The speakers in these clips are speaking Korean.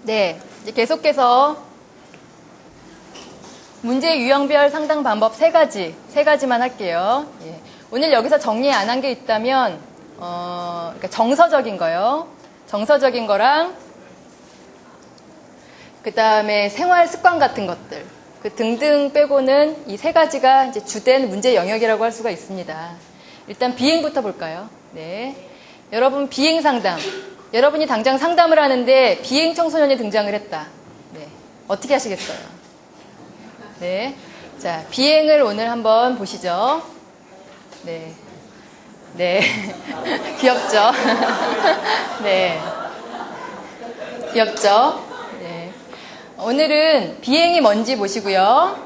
네, 이제 계속해서 문제 유형별 상당 방법 세 가지만 할게요. 예. 오늘 여기서 정리 안 한 게 있다면, 그러니까 정서적인 거요. 정서적인 거랑, 그 다음에 생활 습관 같은 것들, 그 등등 빼고는 이 세 가지가 이제 주된 문제 영역이라고 할 수가 있습니다. 일단 비행부터 볼까요? 네. 여러분 비행 상담. 여러분이 당장 상담을 하는데 비행 청소년이 등장을 했다. 네. 어떻게 하시겠어요? 네. 자, 비행을 오늘 한번 보시죠. 네. 네. 귀엽죠? 네. 귀엽죠? 네. 오늘은 비행이 뭔지 보시고요.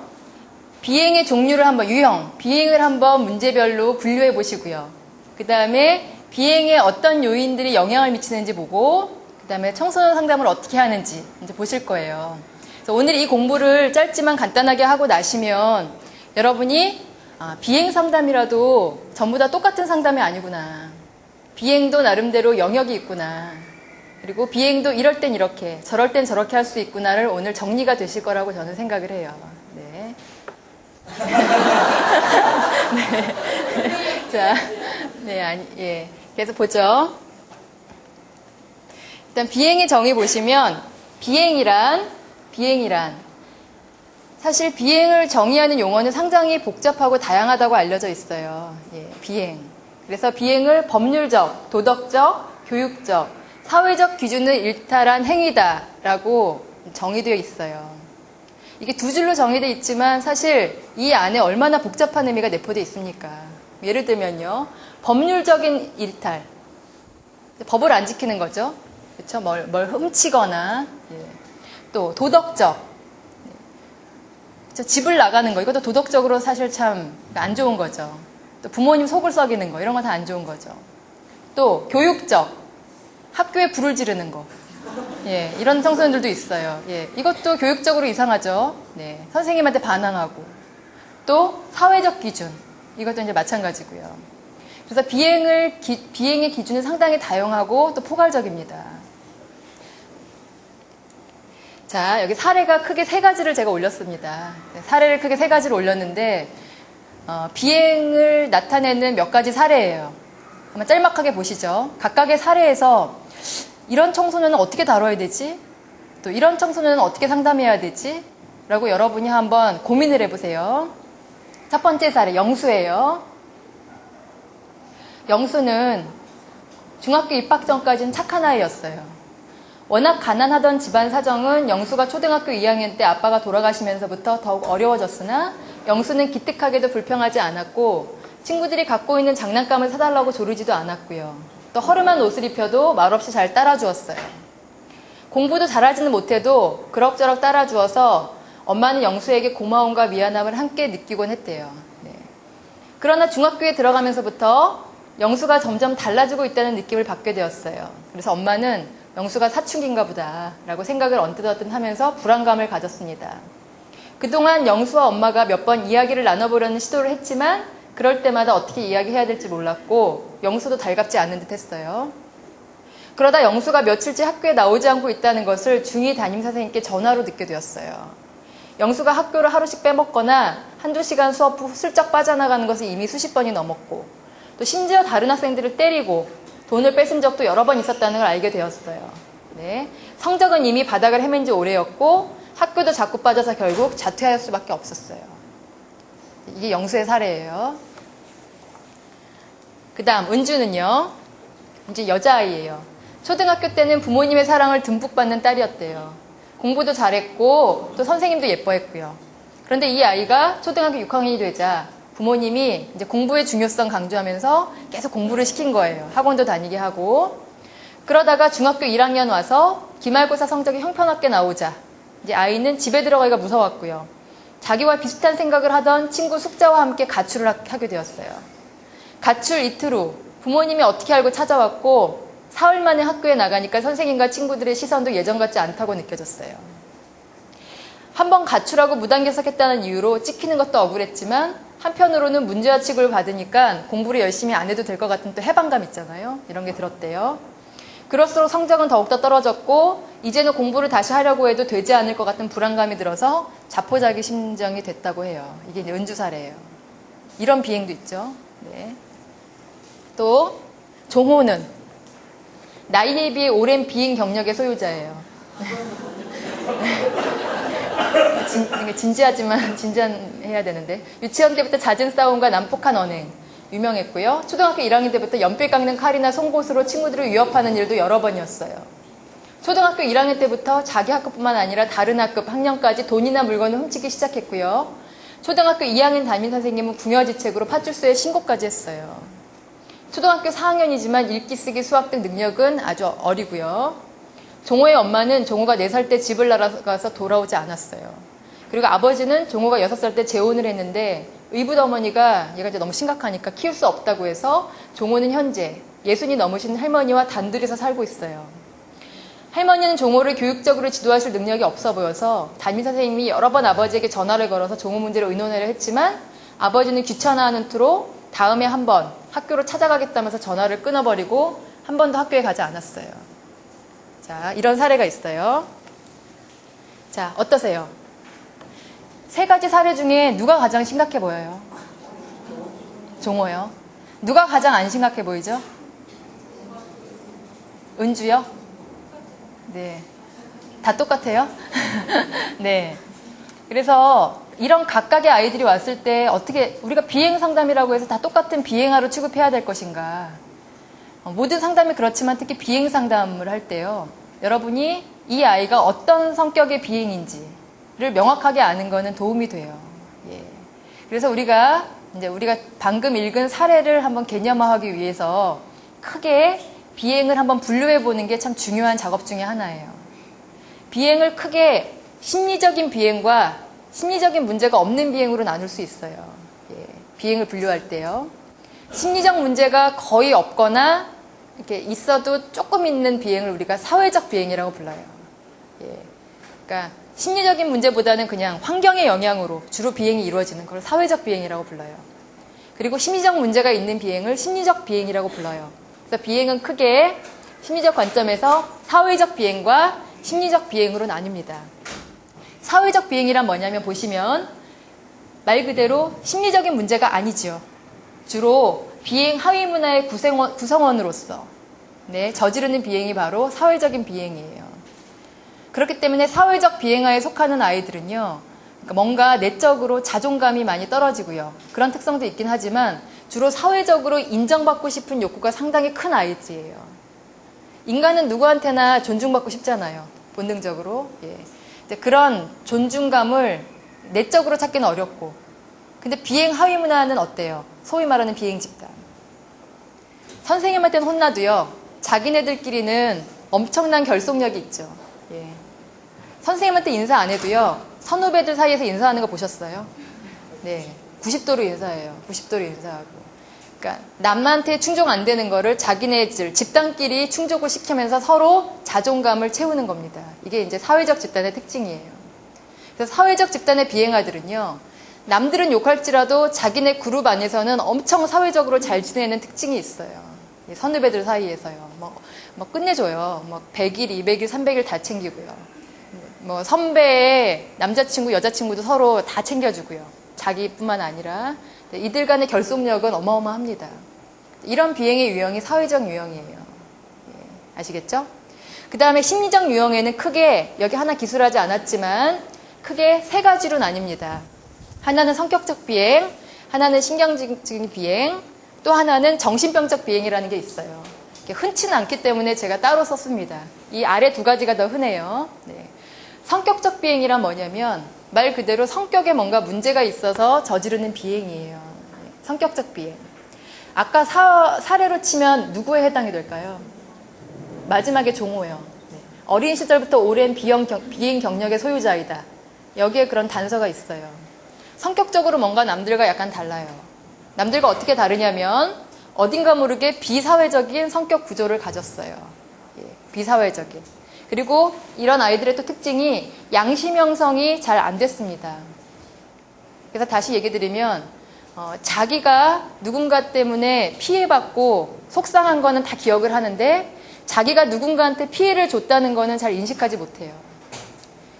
비행의 종류를 한번, 비행을 한번 문제별로 분류해 보시고요. 그 다음에 비행에 어떤 요인들이 영향을 미치는지 보고, 그 다음에 청소년 상담을 어떻게 하는지 이제 보실 거예요. 그래서 오늘 이 공부를 짧지만 간단하게 하고 나시면 여러분이 비행 상담이라도 전부 다 똑같은 상담이 아니구나. 비행도 나름대로 영역이 있구나. 그리고 비행도 이럴 땐 이렇게, 저럴 땐 저렇게 할 수 있구나를 오늘 정리가 되실 거라고 저는 생각을 해요. 네. 네. 자, 네, 예. 계속 보죠. 일단 비행의 정의 보시면 비행이란 사실 비행을 정의하는 용어는 상당히 복잡하고 다양하다고 알려져 있어요. 예, 비행. 그래서 비행을 법률적, 도덕적, 교육적, 사회적 기준을 일탈한 행위다라고 정의되어 있어요. 이게 두 줄로 정의되어 있지만 사실 이 안에 얼마나 복잡한 의미가 내포되어 있습니까? 예를 들면요. 법률적인 일탈. 법을 안 지키는 거죠. 그렇죠? 뭘 훔치거나. 예. 또 도덕적. 그렇죠? 집을 나가는 거. 이것도 도덕적으로 사실 참 안 좋은 거죠. 또 부모님 속을 썩이는 거. 이런 거 다 안 좋은 거죠. 또 교육적. 학교에 불을 지르는 거. 예, 이런 청소년들도 있어요. 예, 이것도 교육적으로 이상하죠. 네, 선생님한테 반항하고. 또 사회적 기준. 이것도 이제 마찬가지고요. 그래서 비행의 기준은 상당히 다양하고 또 포괄적입니다. 자, 여기 사례가 크게 세 가지를 제가 올렸습니다. 사례를 크게 세 가지를 올렸는데 비행을 나타내는 몇 가지 사례예요. 한번 짤막하게 보시죠. 각각의 사례에서 이런 청소년은 어떻게 다뤄야 되지? 또 이런 청소년은 어떻게 상담해야 되지? 라고 여러분이 한번 고민을 해보세요. 첫 번째 사례, 영수예요. 영수는 중학교 입학 전까지는 착한 아이였어요. 워낙 가난하던 집안 사정은 영수가 초등학교 2학년 때 아빠가 돌아가시면서부터 더욱 어려워졌으나 영수는 기특하게도 불평하지 않았고 친구들이 갖고 있는 장난감을 사달라고 조르지도 않았고요. 또 허름한 옷을 입혀도 말없이 잘 따라주었어요. 공부도 잘하지는 못해도 그럭저럭 따라주어서 엄마는 영수에게 고마움과 미안함을 함께 느끼곤 했대요. 네. 그러나 중학교에 들어가면서부터 영수가 점점 달라지고 있다는 느낌을 받게 되었어요. 그래서 엄마는 영수가 사춘기인가 보다 라고 생각을 언뜻 하면서 불안감을 가졌습니다. 그동안 영수와 엄마가 몇 번 이야기를 나눠보려는 시도를 했지만 그럴 때마다 어떻게 이야기해야 될지 몰랐고 영수도 달갑지 않은 듯 했어요. 그러다 영수가 며칠째 학교에 나오지 않고 있다는 것을 중2 담임선생님께 전화로 듣게 되었어요. 영수가 학교를 하루씩 빼먹거나 한두 시간 수업 후 슬쩍 빠져나가는 것이 이미 수십 번이 넘었고 또 심지어 다른 학생들을 때리고 돈을 뺏은 적도 여러 번 있었다는 걸 알게 되었어요. 네. 성적은 이미 바닥을 헤맨 지 오래였고 학교도 자꾸 빠져서 결국 자퇴할 수밖에 없었어요. 이게 영수의 사례예요. 그 다음 은주는요. 이제 여자아이예요. 초등학교 때는 부모님의 사랑을 듬뿍 받는 딸이었대요. 공부도 잘했고 또 선생님도 예뻐했고요. 그런데 이 아이가 초등학교 6학년이 되자 부모님이 이제 공부의 중요성 강조하면서 계속 공부를 시킨 거예요. 학원도 다니게 하고. 그러다가 중학교 1학년 와서 기말고사 성적이 형편없게 나오자 이제 아이는 집에 들어가기가 무서웠고요. 자기와 비슷한 생각을 하던 친구 숙자와 함께 가출을 하게 되었어요. 가출 이틀 후 부모님이 어떻게 알고 찾아왔고 사흘 만에 학교에 나가니까 선생님과 친구들의 시선도 예전 같지 않다고 느껴졌어요. 한번 가출하고 무단결석했다는 이유로 찍히는 것도 억울했지만 한편으로는 문제와 취급을 받으니까 공부를 열심히 안 해도 될 것 같은 또 해방감 있잖아요. 이런 게 들었대요. 그럴수록 성적은 더욱더 떨어졌고 이제는 공부를 다시 하려고 해도 되지 않을 것 같은 불안감이 들어서 자포자기 심정이 됐다고 해요. 이게 이제 은주 사례예요. 이런 비행도 있죠. 네. 또 종호는 나이에 비해 오랜 비행 경력의 소유자예요. 진지하지만 진지해야 되는데 유치원 때부터 잦은 싸움과 난폭한 언행 유명했고요. 초등학교 1학년 때부터 연필 깎는 칼이나 송곳으로 친구들을 위협하는 일도 여러 번이었어요. 초등학교 1학년 때부터 자기 학급뿐만 아니라 다른 학급 학년까지 돈이나 물건을 훔치기 시작했고요. 초등학교 2학년 담임 선생님은 궁여지책으로 파출소에 신고까지 했어요. 초등학교 4학년이지만 읽기, 쓰기, 수학 등 능력은 아주 어리고요. 종호의 엄마는 종호가 4살 때 집을 나가서 돌아오지 않았어요. 그리고 아버지는 종호가 6살 때 재혼을 했는데 의붓어머니가 얘가 이제 너무 심각하니까 키울 수 없다고 해서 종호는 현재 60이 넘으신 할머니와 단둘이서 살고 있어요. 할머니는 종호를 교육적으로 지도하실 능력이 없어 보여서 담임 선생님이 여러 번 아버지에게 전화를 걸어서 종호 문제를 의논하려 했지만 아버지는 귀찮아하는 투로 다음에 한번 학교로 찾아가겠다면서 전화를 끊어버리고 한 번도 학교에 가지 않았어요. 자, 이런 사례가 있어요. 자, 어떠세요? 3가지 사례 중에 누가 가장 심각해 보여요? 종호요. 누가 가장 안 심각해 보이죠? 은주요? 네. 다 똑같아요? 네. 그래서 이런 각각의 아이들이 왔을 때 어떻게 우리가 비행 상담이라고 해서 다 똑같은 비행아로 취급해야 될 것인가? 모든 상담이 그렇지만 특히 비행 상담을 할 때요. 여러분이 이 아이가 어떤 성격의 비행인지를 명확하게 아는 거는 도움이 돼요. 예. 그래서 우리가 방금 읽은 사례를 한번 개념화하기 위해서 크게 비행을 한번 분류해 보는 게 참 중요한 작업 중에 하나예요. 비행을 크게 심리적인 비행과 심리적인 문제가 없는 비행으로 나눌 수 있어요. 예. 비행을 분류할 때요. 심리적 문제가 거의 없거나 이렇게 있어도 조금 있는 비행을 우리가 사회적 비행이라고 불러요. 예. 그러니까 심리적인 문제보다는 그냥 환경의 영향으로 주로 비행이 이루어지는 걸 사회적 비행이라고 불러요. 그리고 심리적 문제가 있는 비행을 심리적 비행이라고 불러요. 그래서 비행은 크게 심리적 관점에서 사회적 비행과 심리적 비행으로 나뉩니다. 사회적 비행이란 뭐냐면 보시면 말 그대로 심리적인 문제가 아니죠. 주로 비행 하위 문화의 구성원으로서 저지르는 비행이 바로 사회적인 비행이에요. 그렇기 때문에 사회적 비행하에 속하는 아이들은요, 그러니까 뭔가 내적으로 자존감이 많이 떨어지고요. 그런 특성도 있긴 하지만 주로 사회적으로 인정받고 싶은 욕구가 상당히 큰 아이들이에요. 인간은 누구한테나 존중받고 싶잖아요. 본능적으로. 예. 그런 존중감을 내적으로 찾기는 어렵고, 근데 비행 하위 문화는 어때요? 소위 말하는 비행 집단. 선생님한테는 혼나도요, 자기네들끼리는 엄청난 결속력이 있죠. 예. 선생님한테 인사 안 해도요, 선후배들 사이에서 인사하는 거 보셨어요? 네. 90도로 인사해요. 90도로 인사하고. 그러니까 남한테 충족 안 되는 거를 자기네들 집단끼리 충족을 시키면서 서로 자존감을 채우는 겁니다. 이게 이제 사회적 집단의 특징이에요. 그래서 사회적 집단의 비행아들은요, 남들은 욕할지라도 자기네 그룹 안에서는 엄청 사회적으로 잘 지내는 특징이 있어요. 선후배들 사이에서요. 뭐 끝내줘요. 100일, 200일, 300일 다 챙기고요. 선배의 남자친구, 여자친구도 서로 다 챙겨주고요. 자기뿐만 아니라. 이들 간의 결속력은 어마어마합니다. 이런 비행의 유형이 사회적 유형이에요. 예, 아시겠죠? 그 다음에 심리적 유형에는 크게, 여기 하나 기술하지 않았지만 크게 3가지로 나뉩니다. 하나는 성격적 비행, 하나는 신경적인 비행, 또 하나는 정신병적 비행이라는 게 있어요. 흔치는 않기 때문에 제가 따로 썼습니다. 이 아래 2가지가 더 흔해요. 네. 성격적 비행이란 뭐냐면 말 그대로 성격에 뭔가 문제가 있어서 저지르는 비행이에요. 네. 성격적 비행. 아까 사례로 치면 누구에 해당이 될까요? 마지막에 종호요. 네. 어린 시절부터 오랜 비행 경력의 소유자이다. 여기에 그런 단서가 있어요. 성격적으로 뭔가 남들과 약간 달라요. 남들과 어떻게 다르냐면 어딘가 모르게 비사회적인 성격 구조를 가졌어요. 예, 비사회적인. 그리고 이런 아이들의 또 특징이 양심 형성이 잘 안 됐습니다. 그래서 다시 얘기 드리면 자기가 누군가 때문에 피해받고 속상한 거는 다 기억을 하는데 자기가 누군가한테 피해를 줬다는 거는 잘 인식하지 못해요.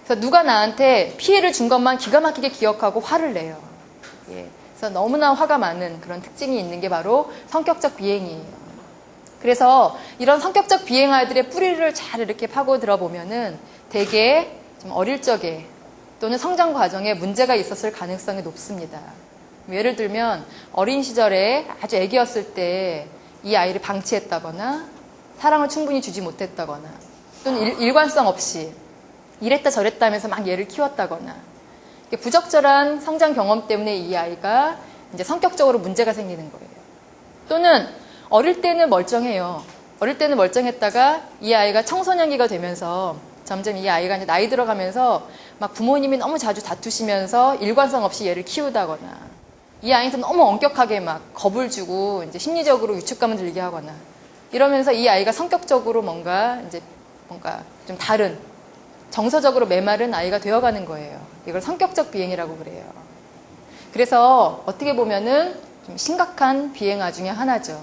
그래서 누가 나한테 피해를 준 것만 기가 막히게 기억하고 화를 내요. 예, 그래서 너무나 화가 많은 그런 특징이 있는 게 바로 성격적 비행이에요. 그래서 이런 성격적 비행 아이들의 뿌리를 잘 이렇게 파고 들어보면은 되게 좀 어릴 적에 또는 성장 과정에 문제가 있었을 가능성이 높습니다. 예를 들면 어린 시절에 아주 애기였을 때 이 아이를 방치했다거나 사랑을 충분히 주지 못했다거나 또는 일관성 없이 이랬다 저랬다 하면서 막 얘를 키웠다거나 부적절한 성장 경험 때문에 이 아이가 이제 성격적으로 문제가 생기는 거예요. 또는 어릴 때는 멀쩡해요. 어릴 때는 멀쩡했다가 이 아이가 청소년기가 되면서 점점 이 아이가 이제 나이 들어가면서 막 부모님이 너무 자주 다투시면서 일관성 없이 얘를 키우다거나 이 아이한테 너무 엄격하게 막 겁을 주고 이제 심리적으로 위축감을 들게 하거나 이러면서 이 아이가 성격적으로 뭔가 좀 다른 정서적으로 메마른 아이가 되어가는 거예요. 이걸 성격적 비행이라고 그래요. 그래서 어떻게 보면은 좀 심각한 비행아 중에 하나죠.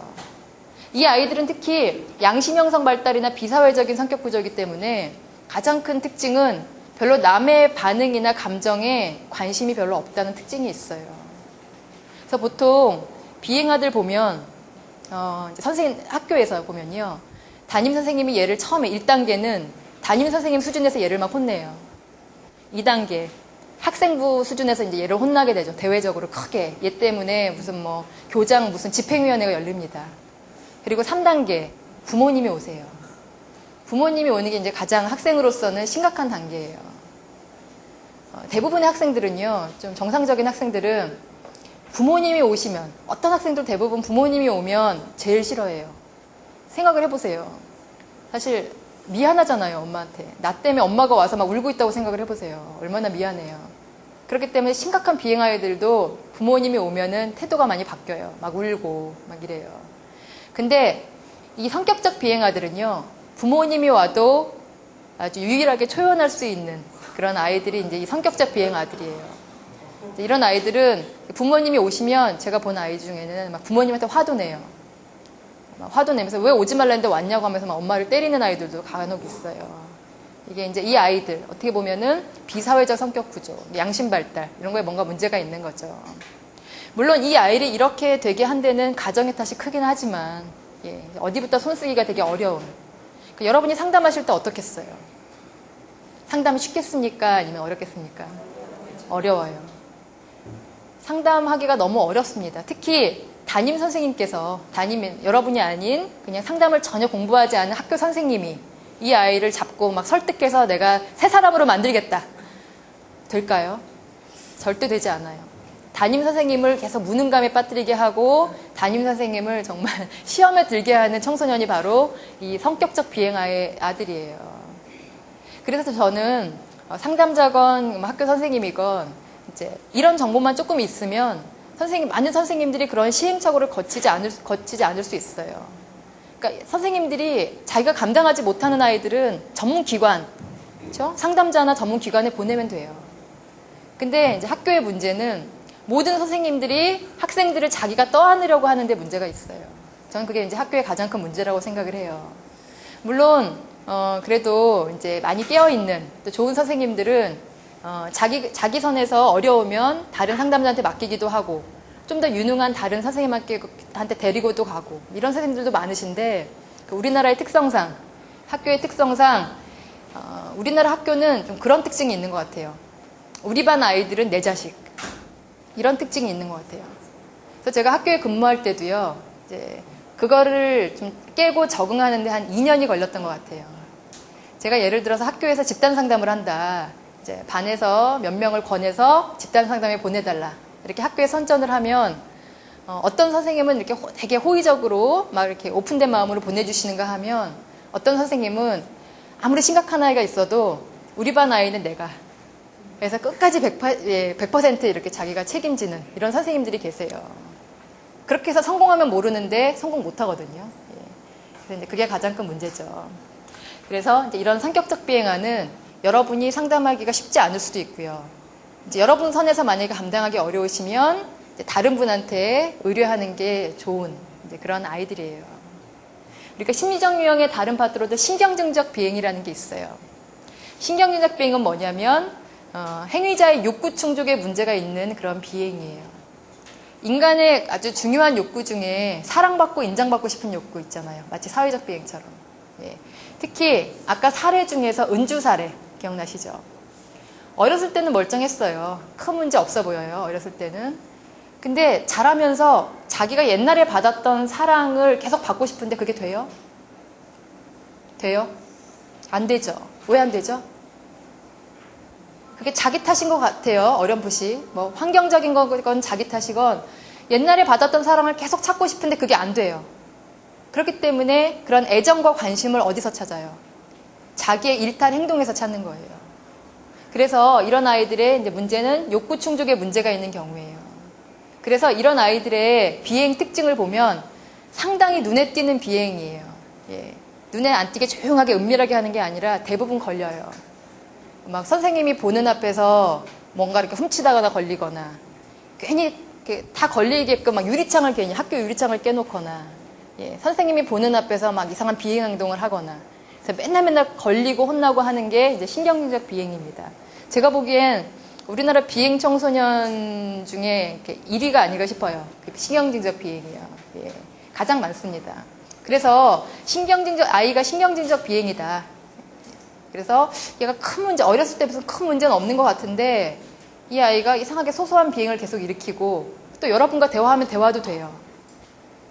이 아이들은 특히 양심 형성 발달이나 비사회적인 성격 구조이기 때문에 가장 큰 특징은 별로 남의 반응이나 감정에 관심이 별로 없다는 특징이 있어요. 그래서 보통 비행아들 보면 이제 선생님 학교에서 보면요. 담임 선생님이 얘를 처음에 1단계는 담임 선생님 수준에서 얘를 막 혼내요. 2단계 학생부 수준에서 이제 얘를 혼나게 되죠. 대외적으로 크게. 얘 때문에 무슨 뭐 교장 무슨 집행위원회가 열립니다. 그리고 3단계 부모님이 오세요. 부모님이 오는 게 이제 가장 학생으로서는 심각한 단계예요. 대부분의 학생들은요, 좀 정상적인 학생들은 부모님이 오시면, 어떤 학생들 대부분 부모님이 오면 제일 싫어해요. 생각을 해보세요. 사실 미안하잖아요, 엄마한테. 나 때문에 엄마가 와서 막 울고 있다고 생각을 해보세요. 얼마나 미안해요. 그렇기 때문에 심각한 비행아이들도 부모님이 오면은 태도가 많이 바뀌어요. 막 울고 막 이래요. 근데 이 성격적 비행아들은요, 부모님이 와도 아주 유일하게 초연할 수 있는 그런 아이들이 이제 이 성격적 비행아들이에요. 이런 아이들은 부모님이 오시면 제가 본 아이 중에는 막 부모님한테 화도 내요. 막 화도 내면서 왜 오지 말라는데 왔냐고 하면서 막 엄마를 때리는 아이들도 간혹 있어요. 이게 이제 이 아이들 어떻게 보면은 비사회적 성격 구조, 양심 발달 이런 거에 뭔가 문제가 있는 거죠. 물론 이 아이를 이렇게 되게 한 데는 가정의 탓이 크긴 하지만 어디부터 손쓰기가 되게 어려운. 여러분이 상담하실 때 어떻겠어요? 상담이 쉽겠습니까? 아니면 어렵겠습니까? 어려워요. 상담하기가 너무 어렵습니다. 특히 담임 선생님께서 여러분이 아닌 그냥 상담을 전혀 공부하지 않은 학교 선생님이 이 아이를 잡고 막 설득해서 내가 새 사람으로 만들겠다. 될까요? 절대 되지 않아요. 담임 선생님을 계속 무능감에 빠뜨리게 하고 담임 선생님을 정말 시험에 들게 하는 청소년이 바로 이 성격적 비행아의 아들이에요. 그래서 저는 상담자건 학교 선생님이건 이제 이런 정보만 조금 있으면 많은 선생님들이 그런 시행착오를 거치지 않을 수 있어요. 그러니까 선생님들이 자기가 감당하지 못하는 아이들은 전문기관, 그렇죠? 상담자나 전문기관에 보내면 돼요. 근데 이제 학교의 문제는 모든 선생님들이 학생들을 자기가 떠안으려고 하는데 문제가 있어요. 저는 그게 이제 학교의 가장 큰 문제라고 생각을 해요. 물론 그래도 이제 많이 깨어있는 또 좋은 선생님들은 자기 선에서 어려우면 다른 상담자한테 맡기기도 하고 좀 더 유능한 다른 선생님한테 데리고도 가고 이런 선생님들도 많으신데 우리나라의 특성상 학교의 특성상 우리나라 학교는 좀 그런 특징이 있는 것 같아요. 우리 반 아이들은 내 자식 이런 특징이 있는 것 같아요. 그래서 제가 학교에 근무할 때도요 이제 그거를 좀 깨고 적응하는데 한 2년이 걸렸던 것 같아요. 제가 예를 들어서 학교에서 집단 상담을 한다. 이제 반에서 몇 명을 권해서 집단 상담에 보내달라. 이렇게 학교에 선전을 하면 어떤 선생님은 이렇게 되게 호의적으로 막 이렇게 오픈된 마음으로 보내주시는가 하면 어떤 선생님은 아무리 심각한 아이가 있어도 우리 반 아이는 내가 그래서 끝까지 100% 이렇게 자기가 책임지는 이런 선생님들이 계세요. 그렇게 해서 성공하면 모르는데 성공 못 하거든요. 예. 그래서 이제 그게 가장 큰 문제죠. 그래서 이제 이런 성격적 비행화는 여러분이 상담하기가 쉽지 않을 수도 있고요. 이제 여러분 선에서 만약에 감당하기 어려우시면 이제 다른 분한테 의뢰하는 게 좋은 이제 그런 아이들이에요. 그러니까 심리적 유형의 다른 파트로도 신경증적 비행이라는 게 있어요. 신경증적 비행은 뭐냐면 행위자의 욕구 충족에 문제가 있는 그런 비행이에요. 인간의 아주 중요한 욕구 중에 사랑받고 인정받고 싶은 욕구 있잖아요. 마치 사회적 비행처럼. 예. 특히 아까 사례 중에서 은주 사례 기억나시죠? 어렸을 때는 멀쩡했어요. 큰 문제 없어 보여요. 어렸을 때는. 근데 자라면서 자기가 옛날에 받았던 사랑을 계속 받고 싶은데 그게 돼요? 돼요? 안 되죠. 왜 안 되죠? 그게 자기 탓인 것 같아요. 어렴풋이. 뭐 환경적인 거건 자기 탓이건 옛날에 받았던 사랑을 계속 찾고 싶은데 그게 안 돼요. 그렇기 때문에 그런 애정과 관심을 어디서 찾아요? 자기의 일탈 행동에서 찾는 거예요. 그래서 이런 아이들의 이제 문제는 욕구 충족에 문제가 있는 경우예요. 그래서 이런 아이들의 비행 특징을 보면 상당히 눈에 띄는 비행이에요. 예. 눈에 안 띄게 조용하게 은밀하게 하는 게 아니라 대부분 걸려요. 막 선생님이 보는 앞에서 뭔가 이렇게 훔치다가 걸리거나 괜히 다 걸리게끔 막 유리창을 괜히 학교 유리창을 깨놓거나 예. 선생님이 보는 앞에서 막 이상한 비행 행동을 하거나 그래서 맨날 걸리고 혼나고 하는 게 이제 신경증적 비행입니다. 제가 보기엔 우리나라 비행 청소년 중에 1위가 아닌가 싶어요. 신경증적 비행이요. 예. 가장 많습니다. 그래서 아이가 신경증적 비행이다. 그래서 얘가 큰 문제, 어렸을 때 무슨 큰 문제는 없는 것 같은데 이 아이가 이상하게 소소한 비행을 계속 일으키고 또 여러분과 대화하면 대화도 돼요.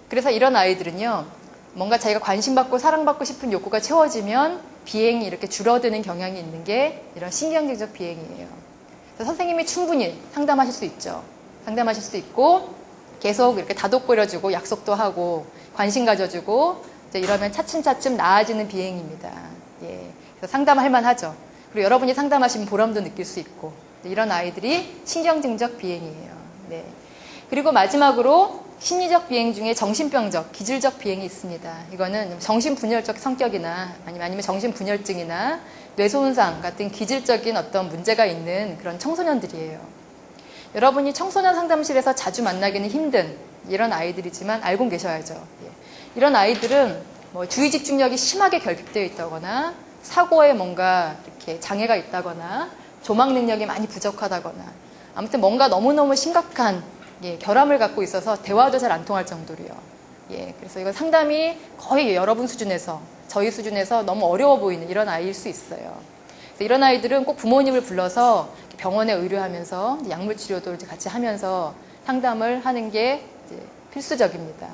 그래서 이런 아이들은요, 뭔가 자기가 관심받고 사랑받고 싶은 욕구가 채워지면 비행이 이렇게 줄어드는 경향이 있는 게 이런 신경증적 비행이에요. 그래서 선생님이 충분히 상담하실 수 있죠. 상담하실 수 있고 계속 이렇게 다독거려주고 약속도 하고 관심 가져주고 이제 이러면 차츰차츰 나아지는 비행입니다. 예. 그래서 상담할 만하죠. 그리고 여러분이 상담하시면 보람도 느낄 수 있고 이런 아이들이 신경증적 비행이에요. 네. 그리고 마지막으로 심리적 비행 중에 정신병적, 기질적 비행이 있습니다. 이거는 정신분열적 성격이나 아니면 정신분열증이나 뇌손상 같은 기질적인 어떤 문제가 있는 그런 청소년들이에요. 여러분이 청소년 상담실에서 자주 만나기는 힘든 이런 아이들이지만 알고 계셔야죠. 예. 이런 아이들은 뭐 주의 집중력이 심하게 결핍되어 있다거나 사고에 뭔가 이렇게 장애가 있다거나 조망 능력이 많이 부족하다거나 아무튼 뭔가 너무너무 심각한 예, 결함을 갖고 있어서 대화도 잘 안 통할 정도로요. 예, 그래서 이건 상담이 거의 여러분 수준에서 저희 수준에서 너무 어려워 보이는 이런 아이일 수 있어요. 그래서 이런 아이들은 꼭 부모님을 불러서 병원에 의료하면서 약물 치료도 이제 같이 하면서 상담을 하는 게 이제 필수적입니다.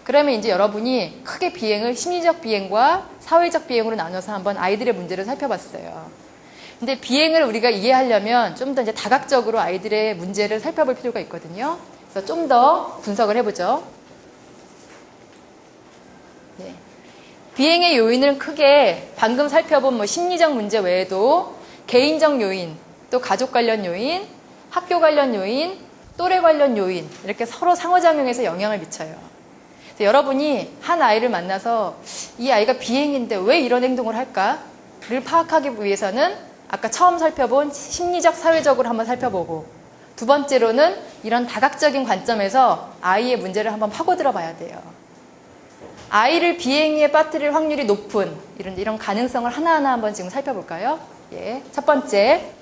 그러면 이제 여러분이 크게 비행을 심리적 비행과 사회적 비행으로 나눠서 한번 아이들의 문제를 살펴봤어요. 근데 비행을 우리가 이해하려면 좀 더 이제 다각적으로 아이들의 문제를 살펴볼 필요가 있거든요. 그래서 좀 더 분석을 해보죠. 네. 비행의 요인은 크게 방금 살펴본 뭐 심리적 문제 외에도 개인적 요인, 또 가족 관련 요인, 학교 관련 요인, 또래 관련 요인 이렇게 서로 상호작용해서 영향을 미쳐요. 그래서 여러분이 한 아이를 만나서 이 아이가 비행인데 왜 이런 행동을 할까를 파악하기 위해서는 아까 처음 살펴본 심리적, 사회적으로 한번 살펴보고 두 번째로는 이런 다각적인 관점에서 아이의 문제를 한번 파고들어 봐야 돼요. 아이를 비행위에 빠뜨릴 확률이 높은 이런 가능성을 하나하나 한번 지금 살펴볼까요? 예, 첫 번째,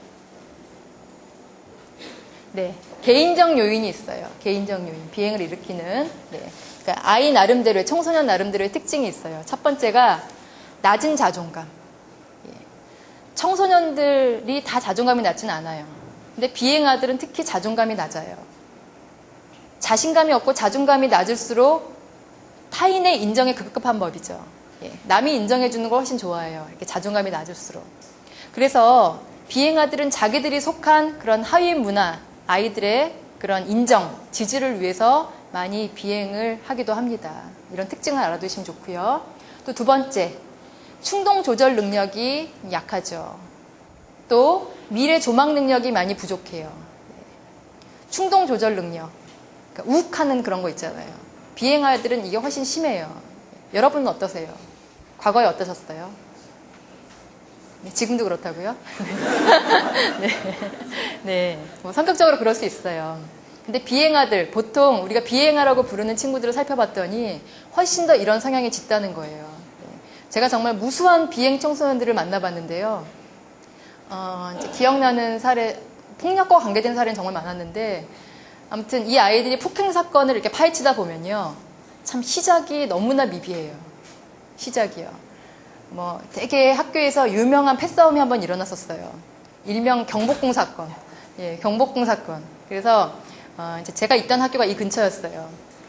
네, 개인적 요인이 있어요. 개인적 요인, 비행을 일으키는 네, 그러니까 아이 나름대로의 청소년 나름대로의 특징이 있어요. 첫 번째가 낮은 자존감. 청소년들이 다 자존감이 낮지는 않아요. 근데 비행아들은 특히 자존감이 낮아요. 자신감이 없고 자존감이 낮을수록 타인의 인정에 급급한 법이죠. 예, 남이 인정해주는 걸 훨씬 좋아해요. 이렇게 자존감이 낮을수록. 그래서 비행아들은 자기들이 속한 그런 하위 문화, 아이들의 그런 인정, 지지를 위해서 많이 비행을 하기도 합니다. 이런 특징을 알아두시면 좋고요. 또 두 번째, 충동 조절 능력이 약하죠. 또 미래 조망 능력이 많이 부족해요. 충동 조절 능력. 그러니까 욱하는 그런 거 있잖아요. 비행 아이들은 이게 훨씬 심해요. 여러분은 어떠세요? 과거에 어떠셨어요? 네, 지금도 그렇다고요? 네. 네. 뭐 성격적으로 그럴 수 있어요. 근데 비행아들, 보통 우리가 비행아라고 부르는 친구들을 살펴봤더니 훨씬 더 이런 성향이 짙다는 거예요. 제가 정말 무수한 비행 청소년들을 만나봤는데요. 이제 기억나는 사례, 폭력과 관계된 사례는 정말 많았는데, 아무튼 이 아이들이 폭행 사건을 이렇게 파헤치다 보면요. 참 시작이 너무나 미비해요. 시작이요. 뭐 되게 학교에서 유명한 패싸움이 한번 일어났었어요. 일명 경복궁 사건. 예, 경복궁 사건. 그래서 이제 제가 있던 학교가 이 근처였어요.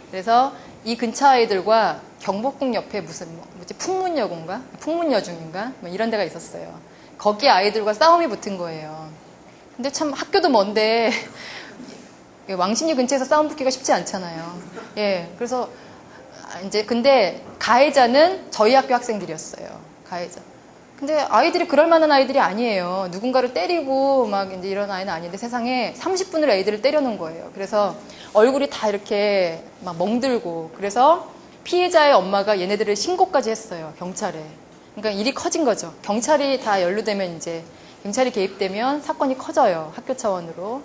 그래서 이 근처 아이들과 경복궁 옆에 무슨 뭐지 풍문여고인가? 풍문여중인가? 뭐 이런 데가 있었어요. 거기 아이들과 싸움이 붙은 거예요. 근데 참 학교도 먼데 왕십리 근처에서 싸움 붙기가 쉽지 않잖아요. 예, 그래서 이제 근데 가해자는 저희 학교 학생들이었어요. 가해자. 근데 아이들이 그럴 만한 아이들이 아니에요. 누군가를 때리고 막 이제 이런 아이는 아닌데 세상에 30분을 애들을 때려놓은 거예요. 그래서 얼굴이 다 이렇게 막 멍들고 그래서 피해자의 엄마가 얘네들을 신고까지 했어요. 경찰에. 그러니까 일이 커진 거죠. 경찰이 다 연루되면 이제 경찰이 개입되면 사건이 커져요. 학교 차원으로.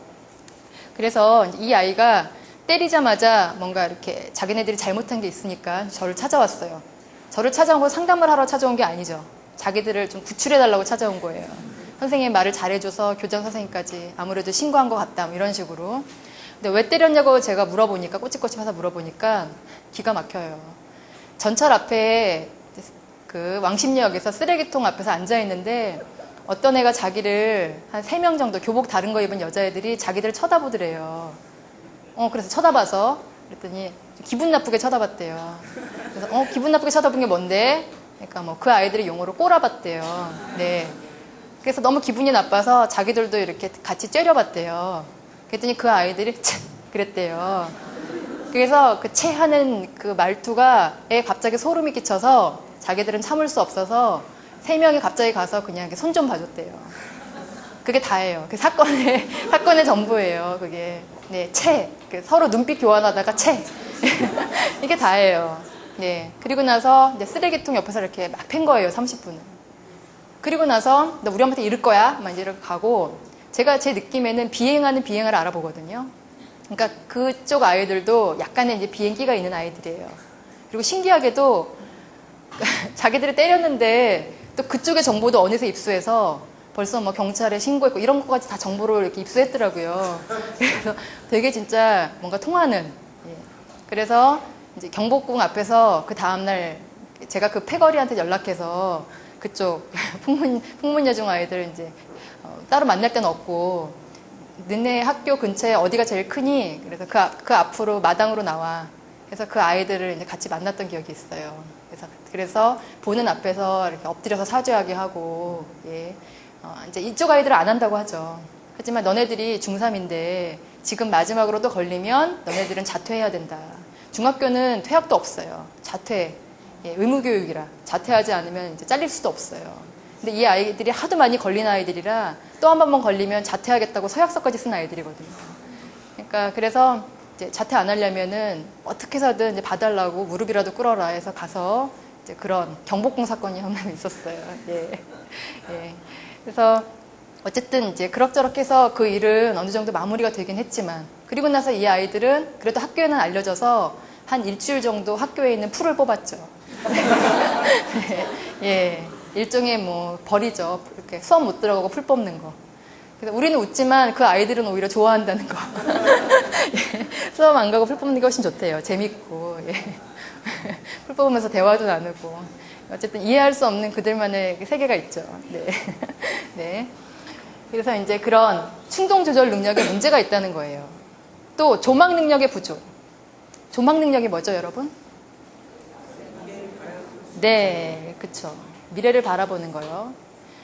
그래서 이 아이가 때리자마자 뭔가 이렇게 자기네들이 잘못한 게 있으니까 저를 찾아왔어요. 저를 찾아온 건 상담을 하러 찾아온 게 아니죠. 자기들을 좀 구출해달라고 찾아온 거예요. 선생님이 말을 잘해줘서 교장 선생님까지 아무래도 신고한 것 같다 뭐 이런 식으로. 근데 왜 때렸냐고 제가 물어보니까 꼬치꼬치 해서 물어보니까 기가 막혀요. 전철 앞에 그 왕십리역에서 쓰레기통 앞에서 앉아있는데 어떤 애가 자기를 한 3명 정도 교복 다른 거 입은 여자애들이 자기들을 쳐다보더래요. 그래서 쳐다봐서 그랬더니 기분 나쁘게 쳐다봤대요. 그래서 기분 나쁘게 쳐다본 게 뭔데? 그러니까 뭐 그 아이들이 용어로 꼬라봤대요. 네. 그래서 너무 기분이 나빠서 자기들도 이렇게 같이 째려봤대요. 그랬더니 그 아이들이 채 그랬대요. 그래서 그 채 하는 그 말투가 애 갑자기 소름이 끼쳐서 자기들은 참을 수 없어서 3명이 갑자기 가서 그냥 손 좀 봐줬대요. 그게 다예요. 그 사건의 전부예요. 그게. 네, 채. 서로 눈빛 교환하다가 채. 이게 다예요. 네. 그리고 나서 이제 쓰레기통 옆에서 이렇게 막 팬 거예요. 30분을. 그리고 나서 너 우리 엄마한테 이럴 거야. 막 이렇게 가고 제가 제 느낌에는 비행하는 비행을 알아보거든요. 그러니까 그쪽 아이들도 약간의 이제 비행기가 있는 아이들이에요. 그리고 신기하게도 자기들이 때렸는데 또 그쪽의 정보도 어느새 입수해서 벌써 뭐 경찰에 신고했고 이런 것까지 다 정보를 이렇게 입수했더라고요. 그래서 되게 진짜 뭔가 통하는. 예. 그래서 이제 경복궁 앞에서 그 다음날 제가 그 패거리한테 연락해서 그쪽 풍문여중 아이들 이제 따로 만날 데는 없고 너네 학교 근처에 어디가 제일 크니? 그래서 그 앞으로 마당으로 나와. 그래서 그 아이들을 이제 같이 만났던 기억이 있어요. 그래서 보는 앞에서 이렇게 엎드려서 사죄하게 하고, 예. 이제 이쪽 아이들은 안 한다고 하죠. 하지만 너네들이 중3인데 지금 마지막으로 또 걸리면 너네들은 자퇴해야 된다. 중학교는 퇴학도 없어요. 자퇴. 예, 의무교육이라. 자퇴하지 않으면 이제 잘릴 수도 없어요. 근데 이 아이들이 하도 많이 걸린 아이들이라 또 한 번 걸리면 자퇴하겠다고 서약서까지 쓴 아이들이거든요. 그러니까 그래서 이제 자퇴 안 하려면은 어떻게 해서든 이제 봐달라고 무릎이라도 꿇어라 해서 가서 이제 그런 경복궁 사건이 한 번 있었어요. 예. 예. 그래서 어쨌든 이제 그럭저럭 해서 그 일은 어느 정도 마무리가 되긴 했지만 그리고 나서 이 아이들은 그래도 학교에는 알려져서 한 일주일 정도 학교에 있는 풀을 뽑았죠. 네. 예. 일종의 뭐 벌이죠. 이렇게 수업 못 들어가고 풀 뽑는 거. 그래서 우리는 웃지만 그 아이들은 오히려 좋아한다는 거. 예. 수업 안 가고 풀 뽑는 게 훨씬 좋대요. 재밌고. 예. 풀 뽑으면서 대화도 나누고. 어쨌든 이해할 수 없는 그들만의 세계가 있죠. 네. 네. 그래서 이제 그런 충동 조절 능력에 문제가 있다는 거예요. 또 조망 능력의 부족. 조망 능력이 뭐죠, 여러분? 네, 그쵸. 미래를 바라보는 거요.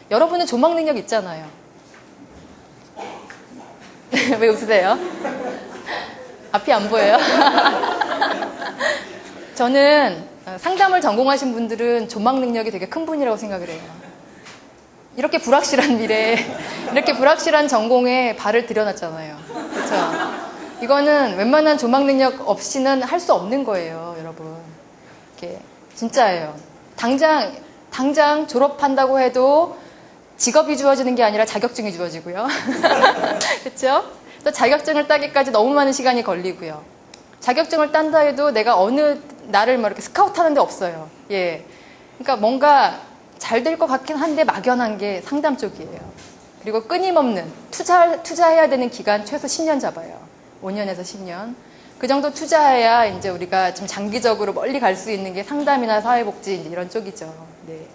여러분은 조망 능력 있잖아요. 왜 웃으세요? 앞이 안 보여요? 저는 상담을 전공하신 분들은 조망 능력이 되게 큰 분이라고 생각을 해요. 이렇게 불확실한 미래, 이렇게 불확실한 전공에 발을 들여놨잖아요. 그렇죠? 이거는 웬만한 조막 능력 없이는 할 수 없는 거예요, 여러분. 이게 진짜예요. 당장 졸업한다고 해도 직업이 주어지는 게 아니라 자격증이 주어지고요. 그렇죠? 또 자격증을 따기까지 너무 많은 시간이 걸리고요. 자격증을 딴다 해도 내가 어느 나를 뭐 이렇게 스카우트하는 데 없어요. 예. 그러니까 뭔가 잘 될 것 같긴 한데 막연한 게 상담 쪽이에요. 그리고 끊임없는 투자해야 되는 기간 최소 10년 잡아요. 5년에서 10년. 그 정도 투자해야 이제 우리가 좀 장기적으로 멀리 갈 수 있는 게 상담이나 사회복지 이제 이런 쪽이죠. 네.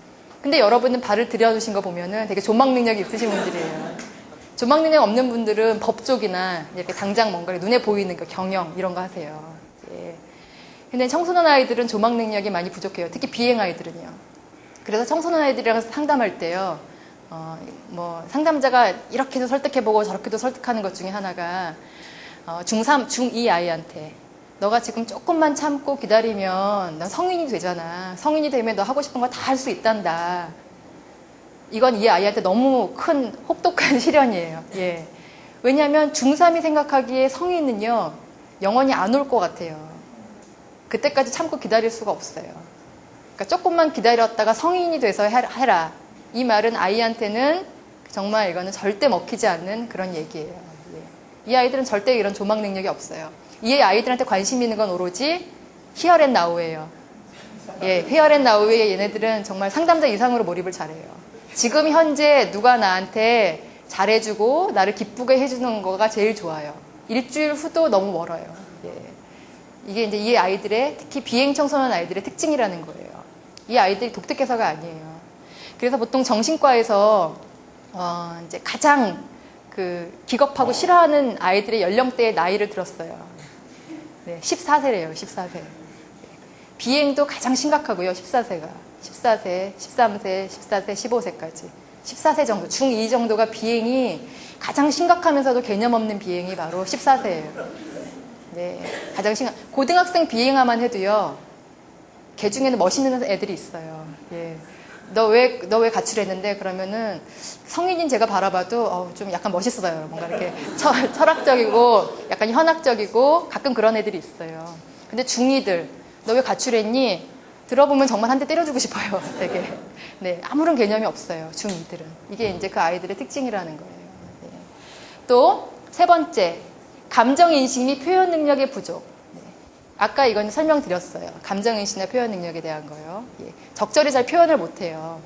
근데 여러분은 발을 들여두신 거 보면은 되게 조막 능력이 있으신 분들이에요. 조막 능력 없는 분들은 법 쪽이나 이렇게 당장 뭔가 눈에 보이는 거, 경영 이런 거 하세요. 예. 근데 청소년 아이들은 조막 능력이 많이 부족해요. 특히 비행 아이들은요. 그래서 청소년 아이들이랑 상담할 때요. 뭐 상담자가 이렇게도 설득해보고 저렇게도 설득하는 것 중에 하나가 중3, 중2 아이한테 너가 지금 조금만 참고 기다리면 넌 성인이 되잖아. 성인이 되면 너 하고 싶은 거 다 할 수 있단다. 이건 이 아이한테 너무 큰 혹독한 시련이에요. 예. 왜냐하면 중3이 생각하기에 성인은요 영원히 안 올 것 같아요. 그때까지 참고 기다릴 수가 없어요. 그러니까 조금만 기다렸다가 성인이 돼서 해라. 이 말은 아이한테는 정말 이거는 절대 먹히지 않는 그런 얘기예요. 예. 이 아이들은 절대 이런 조막 능력이 없어요. 이 아이들한테 관심 있는 건 오로지 히어앤나우예요. 예, 히어앤나우에 얘네들은 정말 상담자 이상으로 몰입을 잘해요. 지금 현재 누가 나한테 잘해주고 나를 기쁘게 해주는 거가 제일 좋아요. 일주일 후도 너무 멀어요. 예. 이게 이제 이 아이들의 특히 비행 청소년 아이들의 특징이라는 거예요. 이 아이들이 독특해서가 아니에요. 그래서 보통 정신과에서 이제 가장 기겁하고 싫어하는 아이들의 연령대의 나이를 들었어요. 네, 14세래요, 14세. 비행도 가장 심각하고요, 14세가. 14세, 13세, 14세, 15세까지. 14세 정도, 중2 정도가 비행이 가장 심각하면서도 개념 없는 비행이 바로 14세예요. 네, 가장 고등학생 비행화만 해도요, 걔 중에는 멋있는 애들이 있어요. 예. 너 왜 가출했는데? 그러면은 성인인 제가 바라봐도 좀 약간 멋있어요. 뭔가 이렇게 철학적이고 약간 현학적이고 가끔 그런 애들이 있어요. 근데 중2들 너 왜 가출했니? 들어보면 정말 한 대 때려주고 싶어요. 되게. 네, 아무런 개념이 없어요. 중2들은. 이게 이제 그 아이들의 특징이라는 거예요. 네. 또 세 번째, 감정인식 및 표현 능력의 부족. 네. 아까 이건 설명드렸어요. 감정인식이나 표현 능력에 대한 거요. 예. 적절히 잘 표현을 못해요.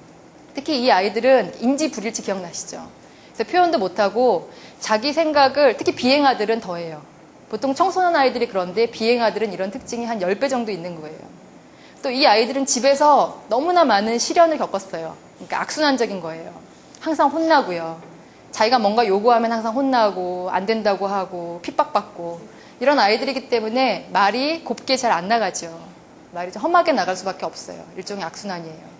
특히 이 아이들은 인지불일치 기억나시죠? 그래서 표현도 못하고 자기 생각을, 특히 비행아들은 더해요. 보통 청소년 아이들이 그런데 비행아들은 이런 특징이 한 10배 정도 있는 거예요. 또 이 아이들은 집에서 너무나 많은 시련을 겪었어요. 그러니까 악순환적인 거예요. 항상 혼나고요. 자기가 뭔가 요구하면 항상 혼나고 안 된다고 하고 핍박받고 이런 아이들이기 때문에 말이 곱게 잘 안 나가죠. 말이 좀 험하게 나갈 수밖에 없어요. 일종의 악순환이에요.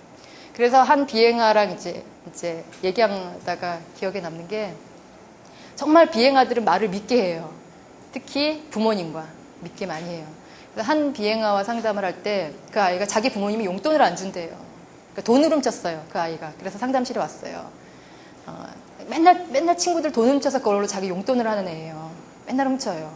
그래서 한 비행아랑 이제 얘기하다가 기억에 남는 게 정말 비행아들은 말을 믿게 해요. 특히 부모님과 믿게 많이 해요. 그래서 한 비행아와 상담을 할 때 그 아이가 자기 부모님이 용돈을 안 준대요. 그러니까 돈을 훔쳤어요. 그 아이가. 그래서 상담실에 왔어요. 맨날 친구들 돈 훔쳐서 그걸로 자기 용돈을 하는 애예요. 맨날 훔쳐요.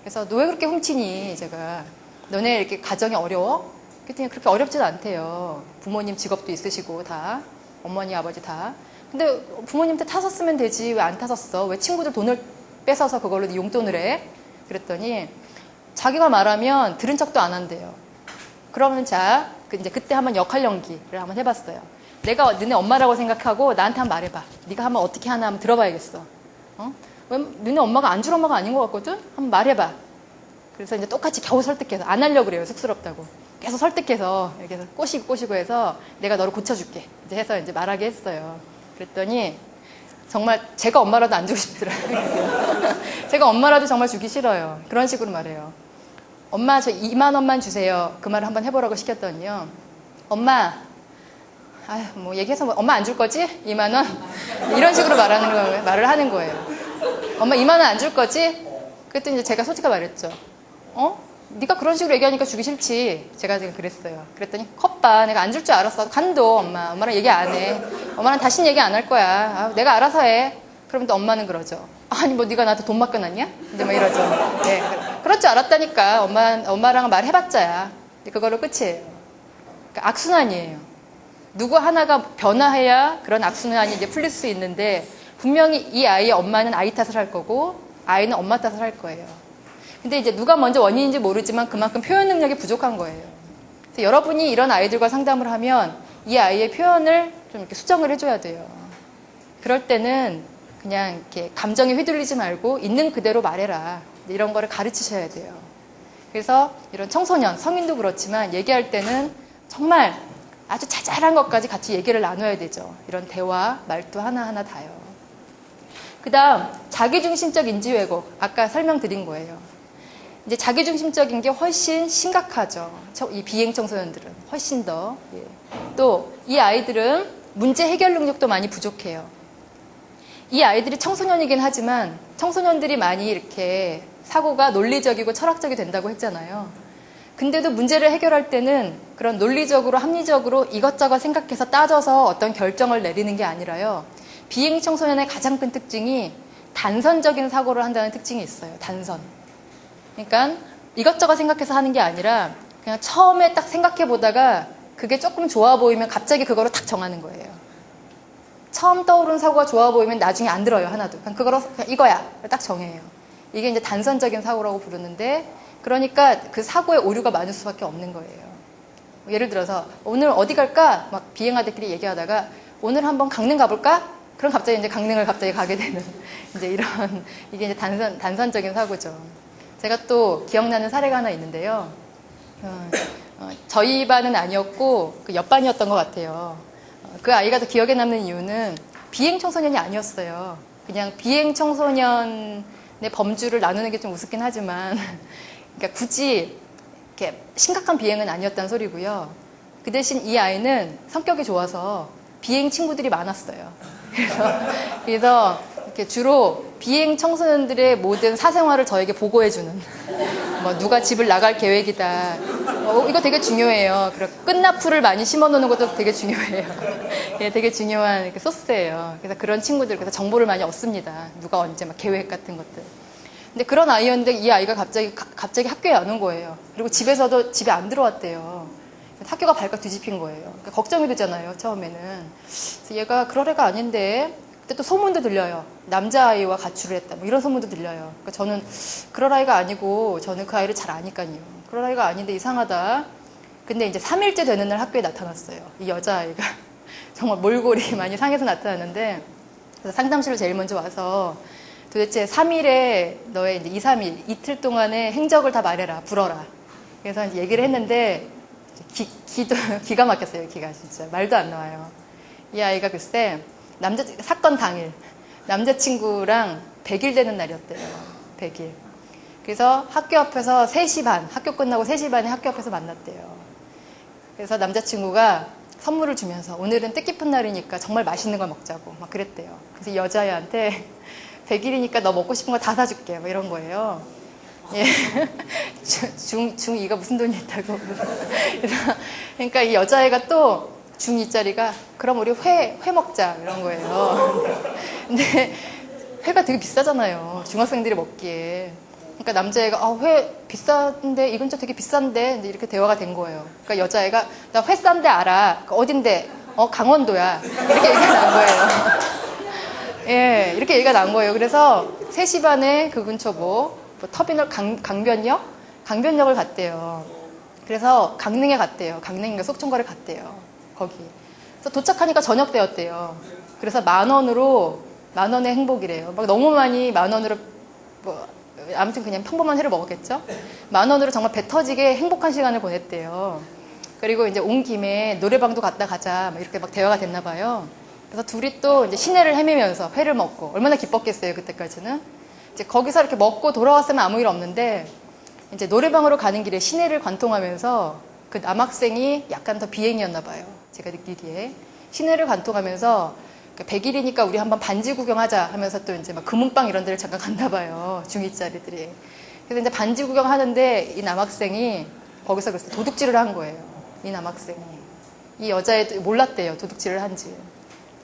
그래서 너 왜 그렇게 훔치니? 제가 너네 이렇게 가정이 어려워? 그랬더니 그렇게 어렵지도 않대요. 부모님 직업도 있으시고 다 어머니 아버지 다. 근데 부모님한테 타섰으면 되지 왜 안 타섰어? 왜 친구들 돈을 뺏어서 그걸로 네 용돈을 해? 그랬더니 자기가 말하면 들은 척도 안 한대요. 그러면 자, 이제 그때 한번 역할 연기를 한번 해봤어요. 내가 너네 엄마라고 생각하고 나한테 한번 말해봐. 네가 한번 어떻게 하나 한번 들어봐야겠어. 왜 너네 엄마가 안 줄 엄마가 아닌 것 같거든? 한번 말해봐. 그래서 이제 똑같이 겨우 설득해서 안 하려고 그래요. 쑥스럽다고. 계속 설득해서 이렇게 해서 꼬시고 해서 내가 너를 고쳐줄게. 이제 해서 이제 말하게 했어요. 그랬더니 정말 제가 엄마라도 안 주고 싶더라고요. 제가 엄마라도 정말 주기 싫어요. 그런 식으로 말해요. 엄마 저 2만 원만 주세요. 그 말을 한번 해보라고 시켰더니요. 엄마 뭐 얘기해서 뭐, 엄마 안 줄 거지? 2만 원? 이런 식으로 말을 하는 거예요. 엄마 2만 원 안 줄 거지? 그랬더니 이제 제가 솔직하게 말했죠. 네가 그런 식으로 얘기하니까 주기 싫지. 제가 지금 그랬어요. 그랬더니 컵봐 내가 안 줄 줄 알았어. 간도 엄마랑 얘기 안 해. 엄마랑 다시는 얘기 안 할 거야. 내가 알아서 해. 그러면 또 엄마는 그러죠. 아니 뭐 네가 나한테 돈 맡겨놨냐? 이제 막 이러죠. 네, 그럴 줄 알았다니까. 엄마랑 말해봤자야. 그걸로 끝이에요. 그러니까 악순환이에요. 누구 하나가 변화해야 그런 악순환이 이제 풀릴 수 있는데 분명히 이 아이의 엄마는 아이 탓을 할 거고 아이는 엄마 탓을 할 거예요. 근데 이제 누가 먼저 원인인지 모르지만 그만큼 표현 능력이 부족한 거예요. 그래서 여러분이 이런 아이들과 상담을 하면 이 아이의 표현을 좀 이렇게 수정을 해줘야 돼요. 그럴 때는 그냥 이렇게 감정에 휘둘리지 말고 있는 그대로 말해라. 이런 거를 가르치셔야 돼요. 그래서 이런 청소년, 성인도 그렇지만 얘기할 때는 정말 아주 자잘한 것까지 같이 얘기를 나눠야 되죠. 이런 대화, 말투 하나하나 다요. 그 다음, 자기중심적 인지 왜곡. 아까 설명드린 거예요. 이제 자기중심적인 게 훨씬 심각하죠. 이 비행 청소년들은 훨씬 더. 예. 또 이 아이들은 문제 해결 능력도 많이 부족해요. 이 아이들이 청소년이긴 하지만 청소년들이 많이 이렇게 사고가 논리적이고 철학적이 된다고 했잖아요. 근데도 문제를 해결할 때는 그런 논리적으로 합리적으로 이것저것 생각해서 따져서 어떤 결정을 내리는 게 아니라요. 비행 청소년의 가장 큰 특징이 단선적인 사고를 한다는 특징이 있어요. 단선. 그러니까 이것저것 생각해서 하는 게 아니라 그냥 처음에 딱 생각해 보다가 그게 조금 좋아 보이면 갑자기 그거로 탁 정하는 거예요. 처음 떠오른 사고가 좋아 보이면 나중에 안 들어요, 하나도. 그냥 그거로 그냥 이거야. 딱 정해요. 이게 이제 단선적인 사고라고 부르는데 그러니까 그 사고에 오류가 많을 수밖에 없는 거예요. 예를 들어서 오늘 어디 갈까? 막 비행하들끼리 얘기하다가 오늘 한번 강릉 가볼까? 그럼 갑자기 이제 강릉을 갑자기 가게 되는 이제 이런 이게 이제 단선적인 사고죠. 제가 또 기억나는 사례가 하나 있는데요. 저희 반은 아니었고 그 옆반이었던 것 같아요. 그 아이가 더 기억에 남는 이유는 비행 청소년이 아니었어요. 그냥 비행 청소년의 범주를 나누는 게 좀 우습긴 하지만 그러니까 굳이 이렇게 심각한 비행은 아니었다는 소리고요. 그 대신 이 아이는 성격이 좋아서 비행 친구들이 많았어요. 그래서 이렇게 주로 비행 청소년들의 모든 사생활을 저에게 보고해주는 뭐 누가 집을 나갈 계획이다. 이거 되게 중요해요. 그리고 끝나풀을 많이 심어놓는 것도 되게 중요해요. 예, 되게 중요한 소스예요. 그래서 그런 친구들 그래서 정보를 많이 얻습니다. 누가 언제 막 계획 같은 것들. 근데 그런 아이였는데 이 아이가 갑자기 학교에 안 온 거예요. 그리고 집에서도 집에 안 들어왔대요. 학교가 발칵 뒤집힌 거예요. 그러니까 걱정이 되잖아요, 처음에는. 그래서 얘가 그럴 애가 아닌데, 그때 또 소문도 들려요. 남자아이와 가출을 했다. 뭐 이런 소문도 들려요. 그러니까 저는 그럴 아이가 아니고, 저는 그 아이를 잘 아니까요. 그럴 아이가 아닌데 이상하다. 근데 이제 3일째 되는 날 학교에 나타났어요. 이 여자아이가. 정말 몰골이 많이 상해서 나타났는데, 그래서 상담실로 제일 먼저 와서, 도대체 3일에 너의 이제 2, 3일, 이틀 동안의 행적을 다 말해라, 불어라. 그래서 이제 얘기를 했는데, 기가 막혔어요, 기가 진짜. 말도 안 나와요. 이 아이가 글쎄, 사건 당일, 남자친구랑 100일 되는 날이었대요. 100일. 그래서 학교 앞에서 3시 반, 학교 끝나고 3시 반에 학교 앞에서 만났대요. 그래서 남자친구가 선물을 주면서 오늘은 뜻깊은 날이니까 정말 맛있는 걸 먹자고 막 그랬대요. 그래서 여자애한테 100일이니까 너 먹고 싶은 거 다 사줄게. 뭐 이런 거예요. 예. 중2가 무슨 돈이 있다고. 그러니까 이 여자애가 또 중2짜리가 그럼 우리 회 먹자. 이런 거예요. 근데 회가 되게 비싸잖아요. 중학생들이 먹기에. 그러니까 남자애가 회 비싼데 이 근처 되게 비싼데 이렇게 대화가 된 거예요. 그러니까 여자애가 나 회 싼 데 알아. 어딘데? 강원도야. 이렇게 얘기가 난 거예요. 예, 이렇게 얘기가 난 거예요. 그래서 3시 반에 그 근처 터미널 강변역을 갔대요. 그래서 강릉에 갔대요. 강릉인가 속초가를 갔대요. 거기. 그래서 도착하니까 저녁 때였대요. 그래서 10,000원의 행복이래요. 막 너무 많이 10,000원으로 아무튼 그냥 평범한 회를 먹었겠죠. 10,000원으로 정말 배 터지게 행복한 시간을 보냈대요. 그리고 이제 온 김에 노래방도 갔다 가자. 막 이렇게 막 대화가 됐나 봐요. 그래서 둘이 또 이제 시내를 헤매면서 회를 먹고 얼마나 기뻤겠어요, 그때까지는. 이제 거기서 이렇게 먹고 돌아왔으면 아무 일 없는데 이제 노래방으로 가는 길에 시내를 관통하면서 그 남학생이 약간 더 비행이었나 봐요. 제가 느끼기에. 시내를 관통하면서 100일이니까 우리 한번 반지 구경하자 하면서 또 이제 막 금은방 이런 데를 잠깐 갔나 봐요. 중2짜리들이. 그래서 이제 반지 구경하는데 이 남학생이 거기서 그래서 도둑질을 한 거예요. 이 남학생이. 이 여자애도 몰랐대요. 도둑질을 한지.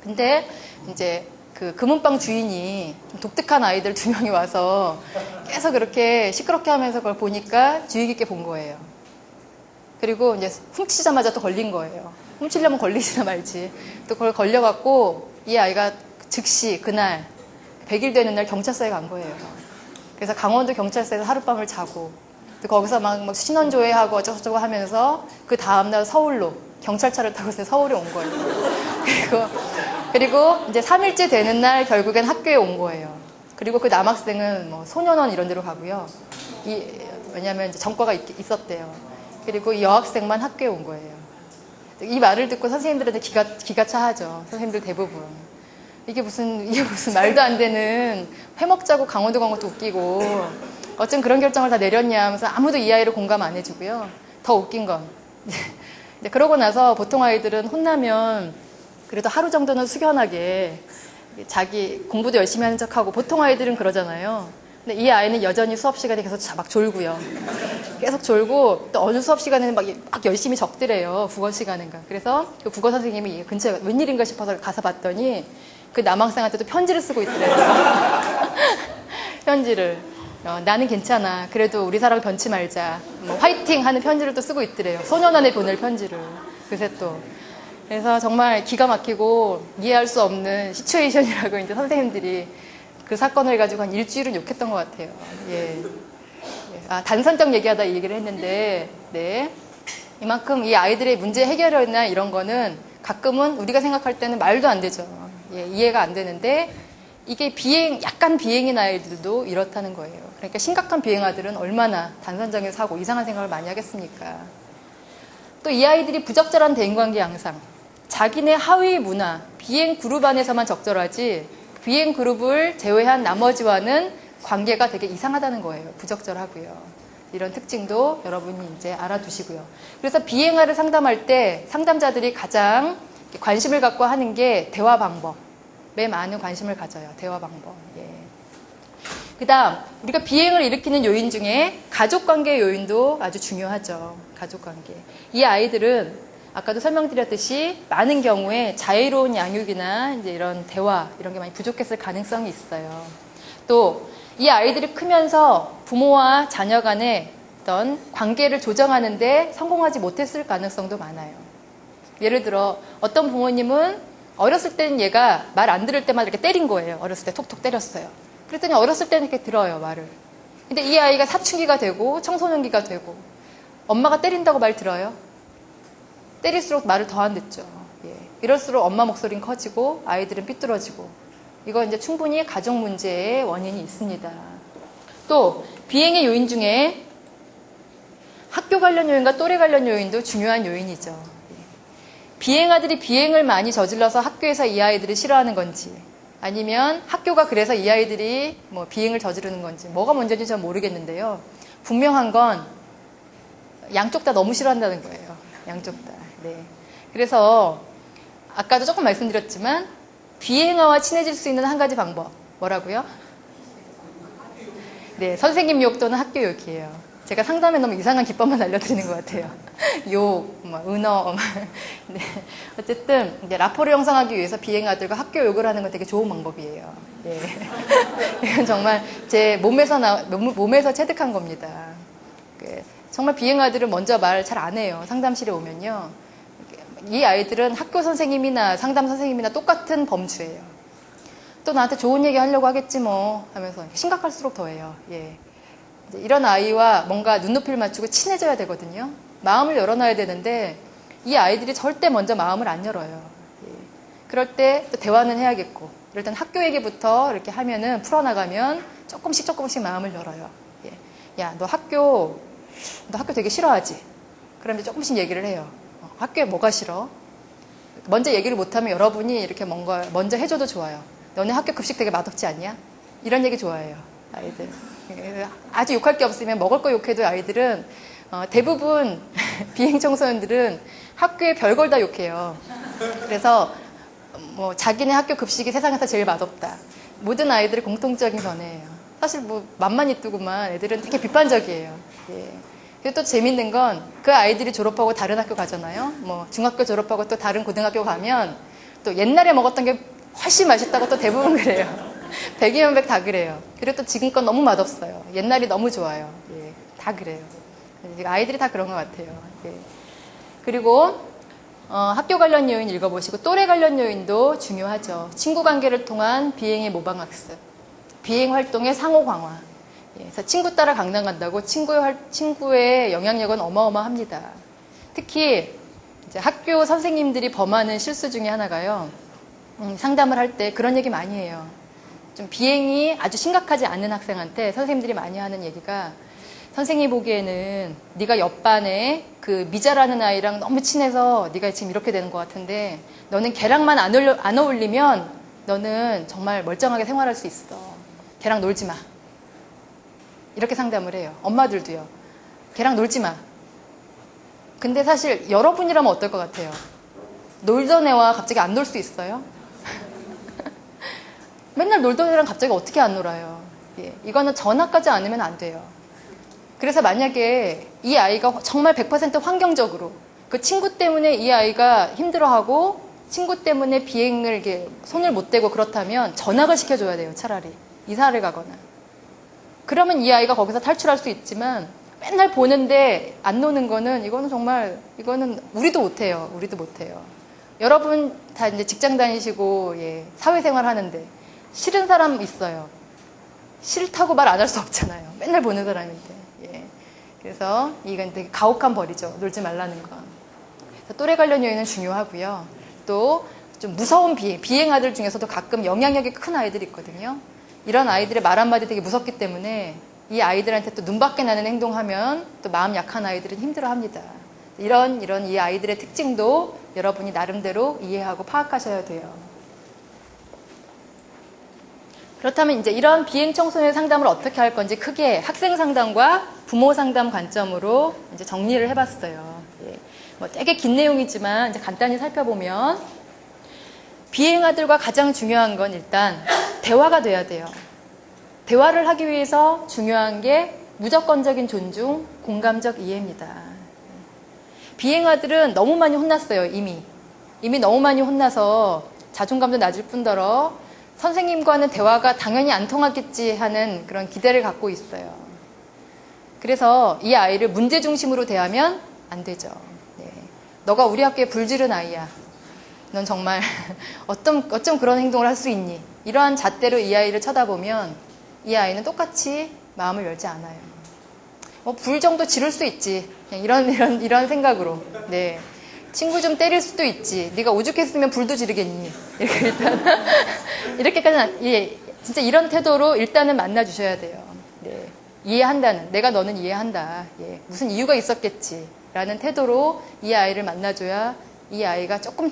근데 이제 그 금은방 주인이 독특한 아이들 2명이 와서 계속 그렇게 시끄럽게 하면서 그걸 보니까 주의 깊게 본 거예요. 그리고 이제 훔치자마자 또 걸린 거예요. 훔치려면 걸리지나 말지. 또 그걸 걸려갖고 이 아이가 즉시 그날 100일 되는 날 경찰서에 간 거예요. 그래서 강원도 경찰서에서 하룻밤을 자고 또 거기서 막 신원조회하고 어쩌고저쩌고 하면서 그 다음날 서울로 경찰차를 타고 서울에 온 거예요. 그리고 이제 3일째 되는 날 결국엔 학교에 온 거예요. 그리고 그 남학생은 뭐 소년원 이런 데로 가고요. 왜냐하면 이제 전과가 있었대요. 그리고 이 여학생만 학교에 온 거예요. 이 말을 듣고 선생님들한테 기가 차하죠. 선생님들 대부분. 이게 무슨 말도 안 되는 회먹자고 강원도 간 것도 웃기고 어쩜 그런 결정을 다 내렸냐 하면서 아무도 이 아이를 공감 안 해주고요. 더 웃긴 건 그러고 나서 보통 아이들은 혼나면 그래도 하루 정도는 숙연하게 자기 공부도 열심히 하는 척하고 보통 아이들은 그러잖아요. 근데 이 아이는 여전히 수업 시간에 계속 막 졸고요. 계속 졸고 또 어느 수업 시간에는 막 열심히 적더래요. 국어 시간인가. 그래서 그 국어 선생님이 근처에 웬일인가 싶어서 가서 봤더니 그 남학생한테도 편지를 쓰고 있더래요. 편지를. 나는 괜찮아. 그래도 우리 사랑 변치 말자. 뭐 화이팅 하는 편지를 또 쓰고 있더래요. 소년원에 보낼 편지를. 그새 또. 그래서 정말 기가 막히고 이해할 수 없는 시츄에이션이라고 이제 선생님들이 그 사건을 가지고 한 일주일은 욕했던 것 같아요. 예. 단선적 얘기하다 이 얘기를 했는데, 네. 이만큼 이 아이들의 문제 해결이나 이런 거는 가끔은 우리가 생각할 때는 말도 안 되죠. 예, 이해가 안 되는데, 이게 약간 비행인 아이들도 이렇다는 거예요. 그러니까 심각한 비행아들은 얼마나 단선적인 사고, 이상한 생각을 많이 하겠습니까? 또 이 아이들이 부적절한 대인관계 양상, 자기네 하위 문화, 비행 그룹 안에서만 적절하지, 비행 그룹을 제외한 나머지와는 관계가 되게 이상하다는 거예요. 부적절하고요. 이런 특징도 여러분이 이제 알아두시고요. 그래서 비행아를 상담할 때 상담자들이 가장 관심을 갖고 하는 게 대화 방법에 많은 관심을 가져요. 대화 방법. 예. 그 다음, 우리가 비행을 일으키는 요인 중에 가족관계 요인도 아주 중요하죠. 가족관계. 이 아이들은 아까도 설명드렸듯이 많은 경우에 자유로운 양육이나 이제 이런 대화, 이런 게 많이 부족했을 가능성이 있어요. 또, 이 아이들이 크면서 부모와 자녀 간의 어떤 관계를 조정하는데 성공하지 못했을 가능성도 많아요. 예를 들어, 어떤 부모님은 어렸을 때는 얘가 말 안 들을 때마다 이렇게 때린 거예요. 어렸을 때 톡톡 때렸어요. 그랬더니 어렸을 때는 이렇게 들어요, 말을. 근데 이 아이가 사춘기가 되고 청소년기가 되고 엄마가 때린다고 말 들어요? 때릴수록 말을 더 안 듣죠. 예. 이럴수록 엄마 목소리는 커지고 아이들은 삐뚤어지고 이거 이제 충분히 가족 문제의 원인이 있습니다. 또 비행의 요인 중에 학교 관련 요인과 또래 관련 요인도 중요한 요인이죠. 예. 비행아들이 비행을 많이 저질러서 학교에서 이 아이들을 싫어하는 건지 아니면 학교가 그래서 이 아이들이 뭐 비행을 저지르는 건지 뭐가 먼저인지 전 모르겠는데요. 분명한 건 양쪽 다 너무 싫어한다는 거예요. 양쪽 다. 네. 그래서 아까도 조금 말씀드렸지만 비행아와 친해질 수 있는 한 가지 방법 뭐라고요? 네, 선생님 욕 또는 학교 욕이에요. 제가 상담에 너무 이상한 기법만 알려드리는 것 같아요. 욕, 은어. 네. 어쨌든 이제 라포를 형성하기 위해서 비행아들과 학교 욕을 하는 건 되게 좋은 방법이에요. 네. 이건 정말 제 몸에서 체득한 겁니다. 정말 비행아들은 먼저 말 잘 안 해요. 상담실에 오면요. 이 아이들은 학교 선생님이나 상담 선생님이나 똑같은 범주예요. 또 나한테 좋은 얘기 하려고 하겠지 뭐 하면서 심각할수록 더해요. 예. 이제 이런 아이와 뭔가 눈높이를 맞추고 친해져야 되거든요. 마음을 열어놔야 되는데 이 아이들이 절대 먼저 마음을 안 열어요. 예. 그럴 때 또 대화는 해야겠고 이럴 땐 학교 얘기부터 이렇게 하면은 풀어나가면 조금씩 마음을 열어요. 예. 야, 너 학교 되게 싫어하지? 그럼 이제 조금씩 얘기를 해요. 학교에 뭐가 싫어? 먼저 얘기를 못하면 여러분이 이렇게 뭔가 먼저 해줘도 좋아요. 너네 학교 급식 되게 맛없지 않냐? 이런 얘기 좋아해요, 아이들. 아주 욕할 게 없으면 먹을 거 욕해도 아이들은 대부분 비행 청소년들은 학교에 별걸 다 욕해요. 그래서 뭐 자기네 학교 급식이 세상에서 제일 맛없다. 모든 아이들의 공통적인 견해예요. 사실 뭐 맘만 이쁘구만 애들은 되게 비판적이에요. 예. 그리고 또 재밌는 건 그 아이들이 졸업하고 다른 학교 가잖아요. 뭐 중학교 졸업하고 또 다른 고등학교 가면 또 옛날에 먹었던 게 훨씬 맛있다고 또 대부분 그래요. 100이면 100 다 그래요. 그리고 또 지금껏 너무 맛없어요. 옛날이 너무 좋아요. 예, 다 그래요. 아이들이 다 그런 것 같아요. 예. 그리고 학교 관련 요인 읽어보시고 또래 관련 요인도 중요하죠. 친구 관계를 통한 비행의 모방학습, 비행 활동의 상호 강화. 예, 그래서 친구 따라 강남 간다고 친구의 영향력은 어마어마합니다. 특히 이제 학교 선생님들이 범하는 실수 중에 하나가요. 상담을 할 때 그런 얘기 많이 해요. 좀 비행이 아주 심각하지 않은 학생한테 선생님들이 많이 하는 얘기가 선생님이 보기에는 네가 옆반에 그 미자라는 아이랑 너무 친해서 네가 지금 이렇게 되는 것 같은데 너는 걔랑만 안 어울리면 너는 정말 멀쩡하게 생활할 수 있어. 걔랑 놀지 마. 이렇게 상담을 해요. 엄마들도요. 걔랑 놀지 마. 근데 사실 여러분이라면 어떨 것 같아요? 놀던 애와 갑자기 안 놀 수 있어요? 맨날 놀던 애랑 갑자기 어떻게 안 놀아요? 예, 이거는 전화까지 않으면 안 돼요. 그래서 만약에 이 아이가 정말 100% 환경적으로 그 친구 때문에 이 아이가 힘들어하고 친구 때문에 비행을 이렇게 손을 못 대고 그렇다면 전학을 시켜줘야 돼요. 차라리 이사를 가거나. 그러면 이 아이가 거기서 탈출할 수 있지만 맨날 보는데 안 노는 거는 이거는 정말 이거는 우리도 못해요. 우리도 못해요. 여러분 다 이제 직장 다니시고 예, 사회생활 하는데 싫은 사람 있어요. 싫다고 말 안 할 수 없잖아요. 맨날 보는 사람인데. 예. 그래서 이건 되게 가혹한 벌이죠. 놀지 말라는 거. 또래 관련 요인은 중요하고요. 또 좀 무서운 비행 아들 중에서도 가끔 영향력이 큰 아이들이 있거든요. 이런 아이들의 말 한마디 되게 무섭기 때문에 이 아이들한테 또 눈밖에 나는 행동하면 또 마음 약한 아이들은 힘들어합니다. 이런 이 아이들의 특징도 여러분이 나름대로 이해하고 파악하셔야 돼요. 그렇다면 이제 이런 비행 청소년 상담을 어떻게 할 건지 크게 학생 상담과 부모 상담 관점으로 이제 정리를 해봤어요. 예. 뭐 되게 긴 내용이지만 이제 간단히 살펴보면 비행 아들과 가장 중요한 건 일단 대화가 돼야 돼요. 대화를 하기 위해서 중요한 게 무조건적인 존중, 공감적 이해입니다. 비행 아들은 너무 많이 혼났어요. 이미 너무 많이 혼나서 자존감도 낮을 뿐더러 선생님과는 대화가 당연히 안 통하겠지 하는 그런 기대를 갖고 있어요. 그래서 이 아이를 문제 중심으로 대하면 안 되죠. 네. 너가 우리 학교에 불지른 아이야. 넌 정말 어쩜 그런 행동을 할 수 있니? 이러한 잣대로 이 아이를 쳐다보면 이 아이는 똑같이 마음을 열지 않아요. 불 정도 지를 수 있지. 그냥 이런 생각으로. 네. 친구 좀 때릴 수도 있지. 네가 오죽했으면 불도 지르겠니? 이렇게 일단 이렇게까지는 예, 진짜 이런 태도로 일단은 만나주셔야 돼요. 네. 이해한다는 내가 너는 이해한다. 예, 무슨 이유가 있었겠지라는 태도로 이 아이를 만나줘야 이 아이가 조금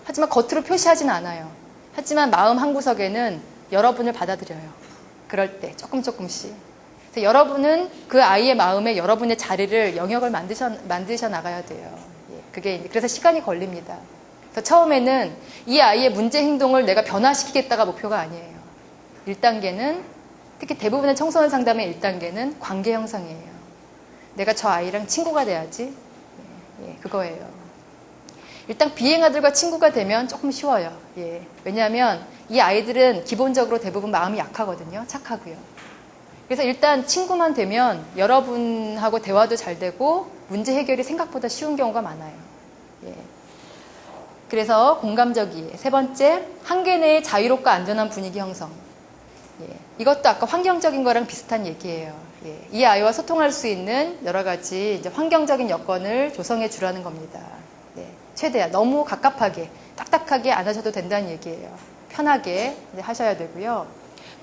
하지만 겉으로 표시하진 않아요. 하지만 마음 한구석에는 여러분을 받아들여요. 그럴 때 조금씩. 그래서 여러분은 그 아이의 마음에 여러분의 자리를 영역을 만드셔 나가야 돼요. 그래서 시간이 걸립니다. 그래서 처음에는 이 아이의 문제 행동을 내가 변화시키겠다가 목표가 아니에요. 1단계는 특히 대부분의 청소년 상담의 1단계는 관계 형성이에요. 내가 저 아이랑 친구가 돼야지. 그거예요. 일단 비행아들과 친구가 되면 조금 쉬워요. 예. 왜냐하면 이 아이들은 기본적으로 대부분 마음이 약하거든요. 착하고요. 그래서 일단 친구만 되면 여러분하고 대화도 잘 되고 문제 해결이 생각보다 쉬운 경우가 많아요. 예. 그래서 공감적 이해. 3번째, 한계 내의 자유롭고 안전한 분위기 형성. 예. 이것도 아까 환경적인 거랑 비슷한 얘기예요. 예. 이 아이와 소통할 수 있는 여러 가지 이제 환경적인 여건을 조성해 주라는 겁니다. 예. 최대한 너무 갑갑하게, 딱딱하게 안 하셔도 된다는 얘기예요. 편하게 하셔야 되고요.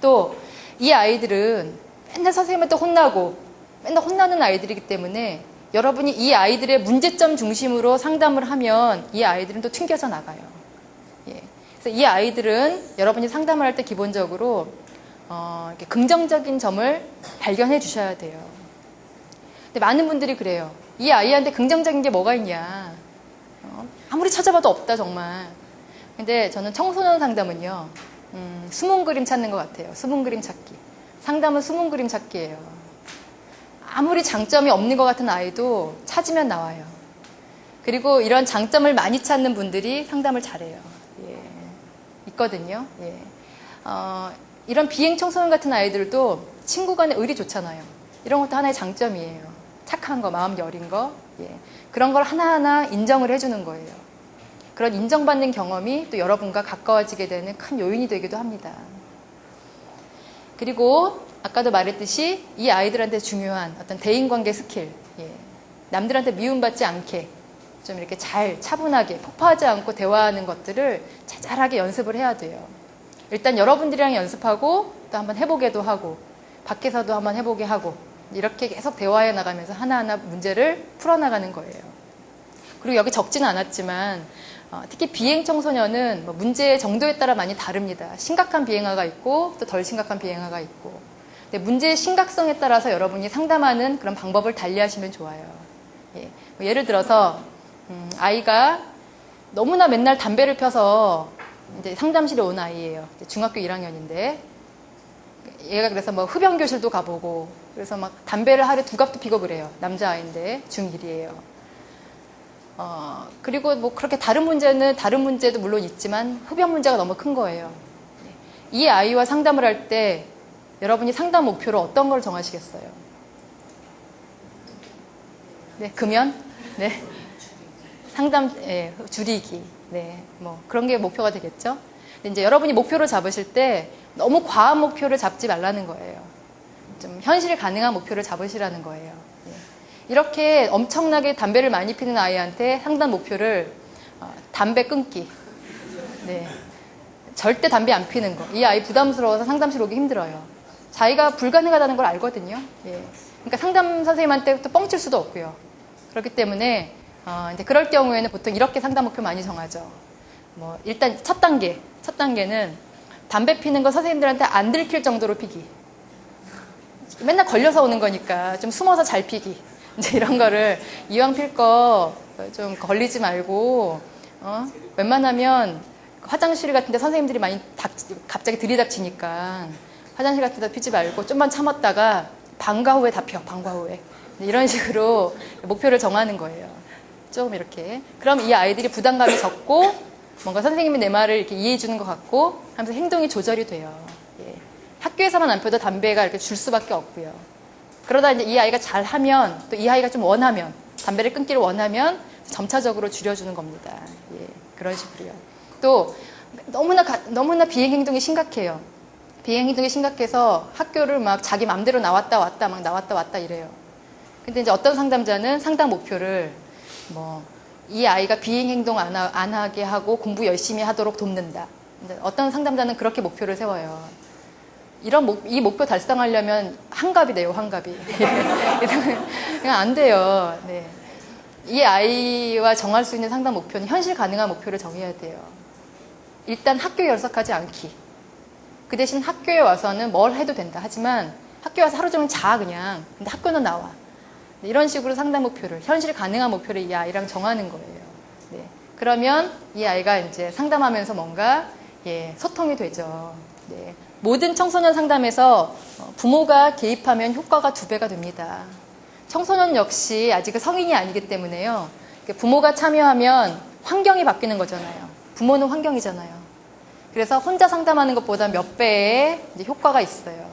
또 이 아이들은 맨날 선생님한테 혼나고 맨날 혼나는 아이들이기 때문에 여러분이 이 아이들의 문제점 중심으로 상담을 하면 이 아이들은 또 튕겨져 나가요. 예. 그래서 이 아이들은 여러분이 상담을 할 때 기본적으로 이렇게 긍정적인 점을 발견해 주셔야 돼요. 근데 많은 분들이 그래요. 이 아이한테 긍정적인 게 뭐가 있냐. 아무리 찾아봐도 없다 정말. 근데 저는 청소년 상담은요. 숨은 그림 찾는 것 같아요. 숨은 그림 찾기. 상담은 숨은 그림 찾기예요. 아무리 장점이 없는 것 같은 아이도 찾으면 나와요. 그리고 이런 장점을 많이 찾는 분들이 상담을 잘해요. 예. 있거든요. 예. 이런 비행 청소년 같은 아이들도 친구 간의 의리 좋잖아요. 이런 것도 하나의 장점이에요. 착한 거, 마음 여린 거. 예. 그런 걸 하나하나 인정을 해주는 거예요. 그런 인정받는 경험이 또 여러분과 가까워지게 되는 큰 요인이 되기도 합니다. 그리고 아까도 말했듯이 이 아이들한테 중요한 어떤 대인관계 스킬, 예. 남들한테 미움받지 않게 좀 이렇게 잘 차분하게 폭파하지 않고 대화하는 것들을 자잘하게 연습을 해야 돼요. 일단 여러분들이랑 연습하고 또 한번 해보게도 하고 밖에서도 한번 해보게 하고 이렇게 계속 대화해 나가면서 하나하나 문제를 풀어나가는 거예요. 그리고 여기 적지는 않았지만 특히 비행 청소년은 뭐 문제의 정도에 따라 많이 다릅니다. 심각한 비행아가 있고 또 덜 심각한 비행아가 있고. 근데 문제의 심각성에 따라서 여러분이 상담하는 그런 방법을 달리하시면 좋아요. 예. 뭐 예를 들어서 아이가 너무나 맨날 담배를 펴서 이제 상담실에 온 아이예요. 중학교 1학년인데 얘가 그래서 뭐 흡연교실도 가보고 그래서 막 담배를 하루에 2갑도 피고 그래요. 남자아이인데 중1이에요. 그리고 뭐 그렇게 다른 문제도 물론 있지만 흡연 문제가 너무 큰 거예요. 이 아이와 상담을 할 때 여러분이 상담 목표로 어떤 걸 정하시겠어요? 네, 금연? 네. 상담, 예, 줄이기. 네, 뭐 그런 게 목표가 되겠죠? 근데 이제 여러분이 목표를 잡으실 때 너무 과한 목표를 잡지 말라는 거예요. 좀 현실 가능한 목표를 잡으시라는 거예요. 예. 이렇게 엄청나게 담배를 많이 피는 아이한테 상담 목표를 담배 끊기. 네. 절대 담배 안 피는 거. 이 아이 부담스러워서 상담실 오기 힘들어요. 자기가 불가능하다는 걸 알거든요. 예. 그러니까 상담 선생님한테 또 뻥칠 수도 없고요. 그렇기 때문에 이제 그럴 경우에는 보통 이렇게 상담 목표 많이 정하죠. 뭐 일단 첫 단계는 담배 피는 거 선생님들한테 안 들킬 정도로 피기. 맨날 걸려서 오는 거니까 좀 숨어서 잘 피기. 이제 이런 거를 이왕 필 거 좀 걸리지 말고 웬만하면 화장실 같은데 선생님들이 많이 갑자기 들이닥치니까 화장실 같은 데 피지 말고 좀만 참았다가 방과 후에 다 펴. 방과 후에. 이런 식으로 목표를 정하는 거예요. 좀 이렇게. 그럼 이 아이들이 부담감이 적고 뭔가 선생님이 내 말을 이렇게 이해해 주는 것 같고 하면서 행동이 조절이 돼요. 예. 학교에서만 안 펴도 담배가 이렇게 줄 수밖에 없고요. 그러다 이제 이 아이가 잘하면 또 이 아이가 좀 원하면 담배를 끊기를 원하면 점차적으로 줄여주는 겁니다. 예. 그런 식으로요. 또 너무나 비행 행동이 심각해요. 비행 행동이 심각해서 학교를 막 자기 맘대로 나왔다 왔다 막 나왔다 왔다 이래요. 근데 이제 어떤 상담자는 상담 목표를 이 아이가 비행 행동 안 하게 하고 공부 열심히 하도록 돕는다. 근데 어떤 상담자는 그렇게 목표를 세워요. 이 목표 달성하려면 환갑이 돼요, 환갑이. 그냥 안 돼요. 네. 이 아이와 정할 수 있는 상담 목표는 현실 가능한 목표를 정해야 돼요. 일단 학교에 열석하지 않기. 그 대신 학교에 와서는 뭘 해도 된다. 하지만 학교에 와서 하루 종일 자 그냥. 근데 학교는 나와. 이런 식으로 상담 목표를, 현실 가능한 목표를 이 아이랑 정하는 거예요. 네. 그러면 이 아이가 이제 상담하면서 뭔가 소통이 되죠. 네. 모든 청소년 상담에서 부모가 개입하면 효과가 2배가 됩니다. 청소년 역시 아직 성인이 아니기 때문에요. 부모가 참여하면 환경이 바뀌는 거잖아요. 부모는 환경이잖아요. 그래서 혼자 상담하는 것보다 몇 배의 이제 효과가 있어요.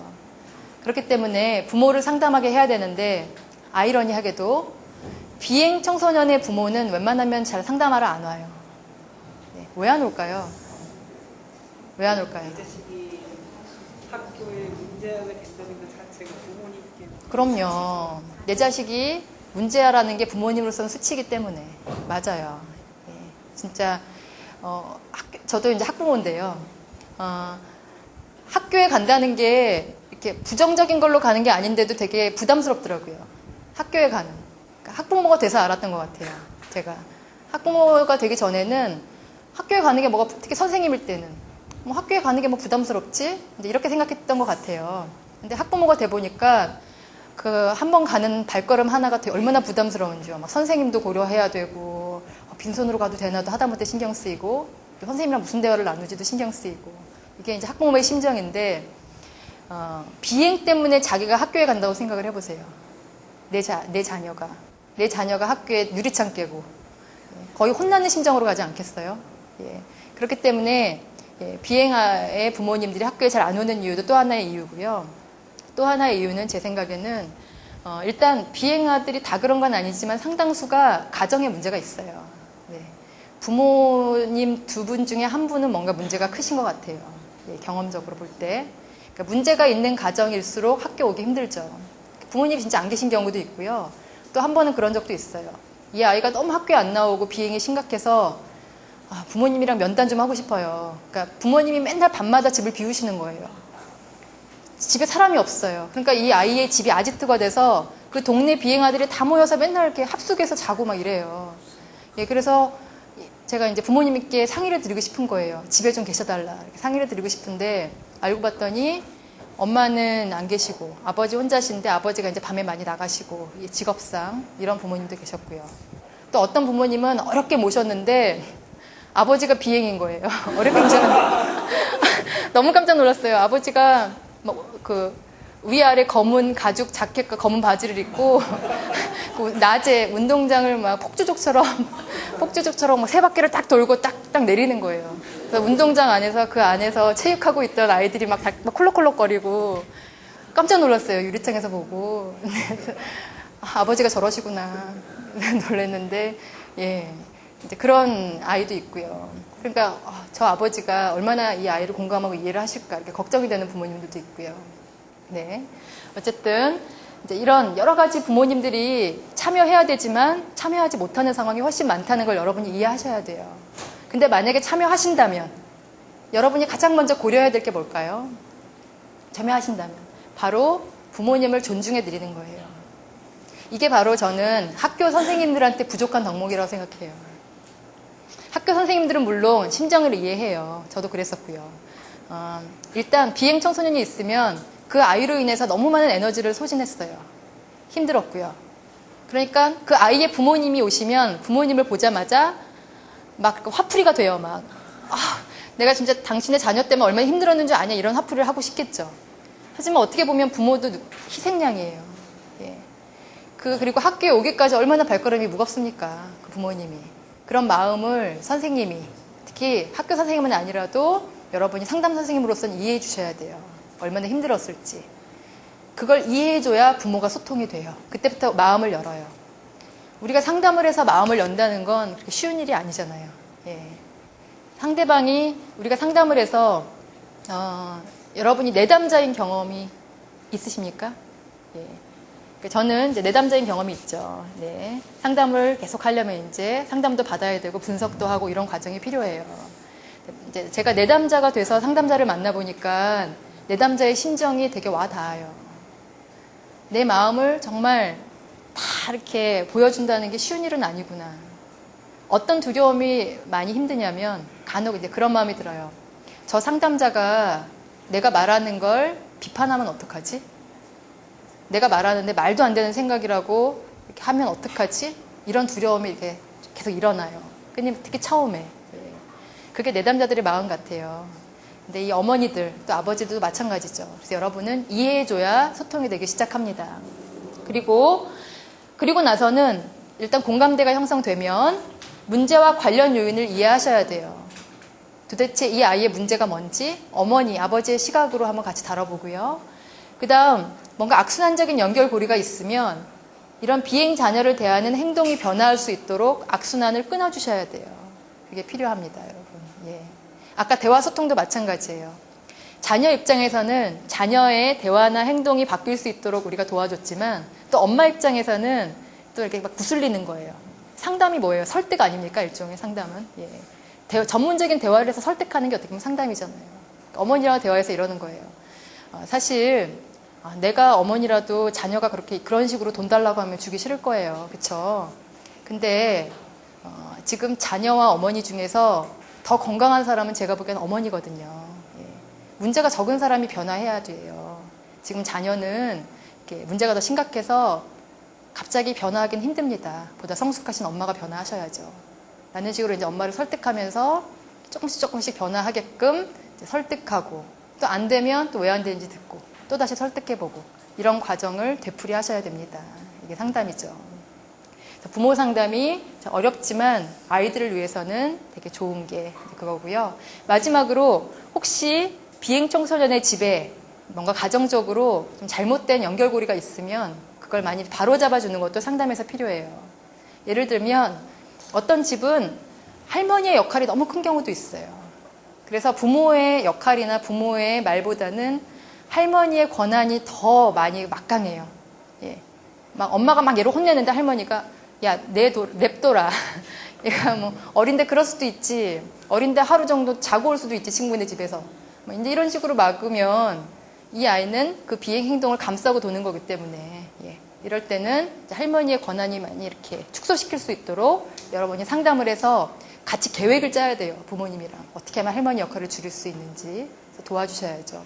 그렇기 때문에 부모를 상담하게 해야 되는데 아이러니하게도 비행 청소년의 부모는 웬만하면 잘 상담하러 안 와요. 네, 왜 안 올까요? 왜 안 올까요? 내 자식이 학교에 문제가 된다는 것 자체가 부모님께 그럼요. 내 자식이 문제라는 게 부모님으로서는 수치이기 때문에. 맞아요. 네, 진짜 저도 이제 학부모인데요. 학교에 간다는 게 이렇게 부정적인 걸로 가는 게 아닌데도 되게 부담스럽더라고요. 학교에 가는. 그러니까 학부모가 돼서 알았던 것 같아요. 제가 학부모가 되기 전에는 학교에 가는 게 뭐가, 특히 선생님일 때는 뭐 학교에 가는 게 뭐 부담스럽지? 이제 이렇게 생각했던 것 같아요. 근데 학부모가 돼 보니까 그 한 번 가는 발걸음 하나가 되게 얼마나 부담스러운지요. 막 선생님도 고려해야 되고 빈손으로 가도 되나도 하다못해 신경 쓰이고 선생님이랑 무슨 대화를 나누지도 신경 쓰이고 이게 이제 학부모의 심정인데 비행 때문에 자기가 학교에 간다고 생각을 해보세요. 내 자녀가 학교에 유리창 깨고 거의 혼나는 심정으로 가지 않겠어요? 예. 그렇기 때문에 예, 비행하에 부모님들이 학교에 잘 안 오는 이유도 또 하나의 이유고요. 또 하나의 이유는 제 생각에는 일단 비행아들이 다 그런 건 아니지만 상당수가 가정에 문제가 있어요. 네. 부모님 두 분 중에 한 분은 뭔가 문제가 크신 것 같아요. 예, 경험적으로 볼 때. 그러니까 문제가 있는 가정일수록 학교 오기 힘들죠. 부모님이 진짜 안 계신 경우도 있고요. 또 한 번은 그런 적도 있어요. 이 아이가 너무 학교에 안 나오고 비행이 심각해서 부모님이랑 면담 좀 하고 싶어요. 그러니까 부모님이 맨날 밤마다 집을 비우시는 거예요. 집에 사람이 없어요. 그러니까 이 아이의 집이 아지트가 돼서 그 동네 비행아들이 다 모여서 맨날 이렇게 합숙해서 자고 막 이래요. 예, 그래서 제가 이제 부모님께 상의를 드리고 싶은 거예요. 집에 좀 계셔달라. 이렇게 상의를 드리고 싶은데 알고 봤더니 엄마는 안 계시고 아버지 혼자신데 아버지가 이제 밤에 많이 나가시고 직업상 이런 부모님도 계셨고요. 또 어떤 부모님은 어렵게 모셨는데 아버지가 비행인 거예요. 어렵게 모셨는데 너무 깜짝 놀랐어요. 아버지가 그 위아래 검은 가죽 자켓과 검은 바지를 입고 그 낮에 운동장을 막 폭주족처럼 막 세 바퀴를 딱 돌고 딱 내리는 거예요. 그래서 운동장 안에서 그 안에서 체육하고 있던 아이들이 막 콜록콜록거리고 깜짝 놀랐어요. 유리창에서 보고 아버지가 저러시구나 놀랐는데 예 이제 그런 아이도 있고요. 그러니까 저 아버지가 얼마나 이 아이를 공감하고 이해를 하실까 이렇게 걱정이 되는 부모님들도 있고요. 네, 어쨌든 이제 이런 여러 가지 부모님들이 참여해야 되지만 참여하지 못하는 상황이 훨씬 많다는 걸 여러분이 이해하셔야 돼요. 근데 만약에 참여하신다면 여러분이 가장 먼저 고려해야 될 게 뭘까요? 참여하신다면 바로 부모님을 존중해 드리는 거예요. 이게 바로 저는 학교 선생님들한테 부족한 덕목이라고 생각해요. 학교 선생님들은 물론 심정을 이해해요. 저도 그랬었고요. 일단 비행 청소년이 있으면 그 아이로 인해서 너무 많은 에너지를 소진했어요. 힘들었고요. 그러니까 그 아이의 부모님이 오시면 부모님을 보자마자 막 화풀이가 돼요. 막 내가 진짜 당신의 자녀 때문에 얼마나 힘들었는 줄 아냐 이런 화풀이를 하고 싶겠죠. 하지만 어떻게 보면 부모도 희생양이에요. 예. 그리고 학교에 오기까지 얼마나 발걸음이 무겁습니까? 그 부모님이. 그런 마음을 선생님이, 특히 학교 선생님은 아니라도 여러분이 상담 선생님으로서는 이해해 주셔야 돼요. 얼마나 힘들었을지. 그걸 이해해줘야 부모가 소통이 돼요. 그때부터 마음을 열어요. 우리가 상담을 해서 마음을 연다는 건 그렇게 쉬운 일이 아니잖아요. 예. 상대방이 우리가 상담을 해서 여러분이 내담자인 경험이 있으십니까? 예. 저는 이제 내담자인 경험이 있죠. 네. 상담을 계속 하려면 이제 상담도 받아야 되고 분석도 하고 이런 과정이 필요해요. 이제 제가 내담자가 돼서 상담자를 만나보니까 내담자의 심정이 되게 와 닿아요. 내 마음을 정말 다 이렇게 보여준다는 게 쉬운 일은 아니구나. 어떤 두려움이 많이 힘드냐면 간혹 이제 그런 마음이 들어요. 저 상담자가 내가 말하는 걸 비판하면 어떡하지? 내가 말하는데 말도 안 되는 생각이라고 이렇게 하면 어떡하지? 이런 두려움이 이렇게 계속 일어나요. 특히 처음에. 그게 내담자들의 마음 같아요. 근데 이 어머니들, 또 아버지들도 마찬가지죠. 그래서 여러분은 이해해줘야 소통이 되기 시작합니다. 그리고 나서는 일단 공감대가 형성되면 문제와 관련 요인을 이해하셔야 돼요. 도대체 이 아이의 문제가 뭔지 어머니, 아버지의 시각으로 한번 같이 다뤄보고요. 그 다음 뭔가 악순환적인 연결고리가 있으면 이런 비행 자녀를 대하는 행동이 변화할 수 있도록 악순환을 끊어주셔야 돼요. 그게 필요합니다, 여러분. 예. 아까 대화 소통도 마찬가지예요. 자녀 입장에서는 자녀의 대화나 행동이 바뀔 수 있도록 우리가 도와줬지만 또 엄마 입장에서는 또 이렇게 막 구슬리는 거예요. 상담이 뭐예요? 설득 아닙니까? 일종의 상담은. 예. 전문적인 대화를 해서 설득하는 게 어떻게 보면 상담이잖아요. 어머니랑 대화해서 이러는 거예요. 사실 내가 어머니라도 자녀가 그런 식으로 돈 달라고 하면 주기 싫을 거예요. 그쵸? 근데 지금 자녀와 어머니 중에서 더 건강한 사람은 제가 보기에는 어머니거든요. 예. 문제가 적은 사람이 변화해야 돼요. 지금 자녀는 이렇게 문제가 더 심각해서 갑자기 변화하기는 힘듭니다. 보다 성숙하신 엄마가 변화하셔야죠. 라는 식으로 이제 엄마를 설득하면서 조금씩 변화하게끔 이제 설득하고 또 안 되면 또 왜 안 되는지 듣고 또 다시 설득해보고 이런 과정을 되풀이 하셔야 됩니다. 이게 상담이죠. 부모 상담이 어렵지만 아이들을 위해서는 되게 좋은 게 그거고요. 마지막으로 혹시 비행 청소년의 집에 뭔가 가정적으로 좀 잘못된 연결고리가 있으면 그걸 많이 바로잡아주는 것도 상담에서 필요해요. 예를 들면 어떤 집은 할머니의 역할이 너무 큰 경우도 있어요. 그래서 부모의 역할이나 부모의 말보다는 할머니의 권한이 더 많이 막강해요. 예. 막 엄마가 막 얘를 혼내는데 할머니가 야, 냅둬라. 얘가 뭐 어린데 그럴 수도 있지. 어린데 하루 정도 자고 올 수도 있지, 친구네 집에서. 뭐 이제 이런 식으로 막으면 이 아이는 그 비행 행동을 감싸고 도는 거기 때문에 예. 이럴 때는 할머니의 권한이 많이 이렇게 축소시킬 수 있도록 여러분이 상담을 해서 같이 계획을 짜야 돼요. 부모님이랑. 어떻게 하면 할머니 역할을 줄일 수 있는지 도와주셔야죠.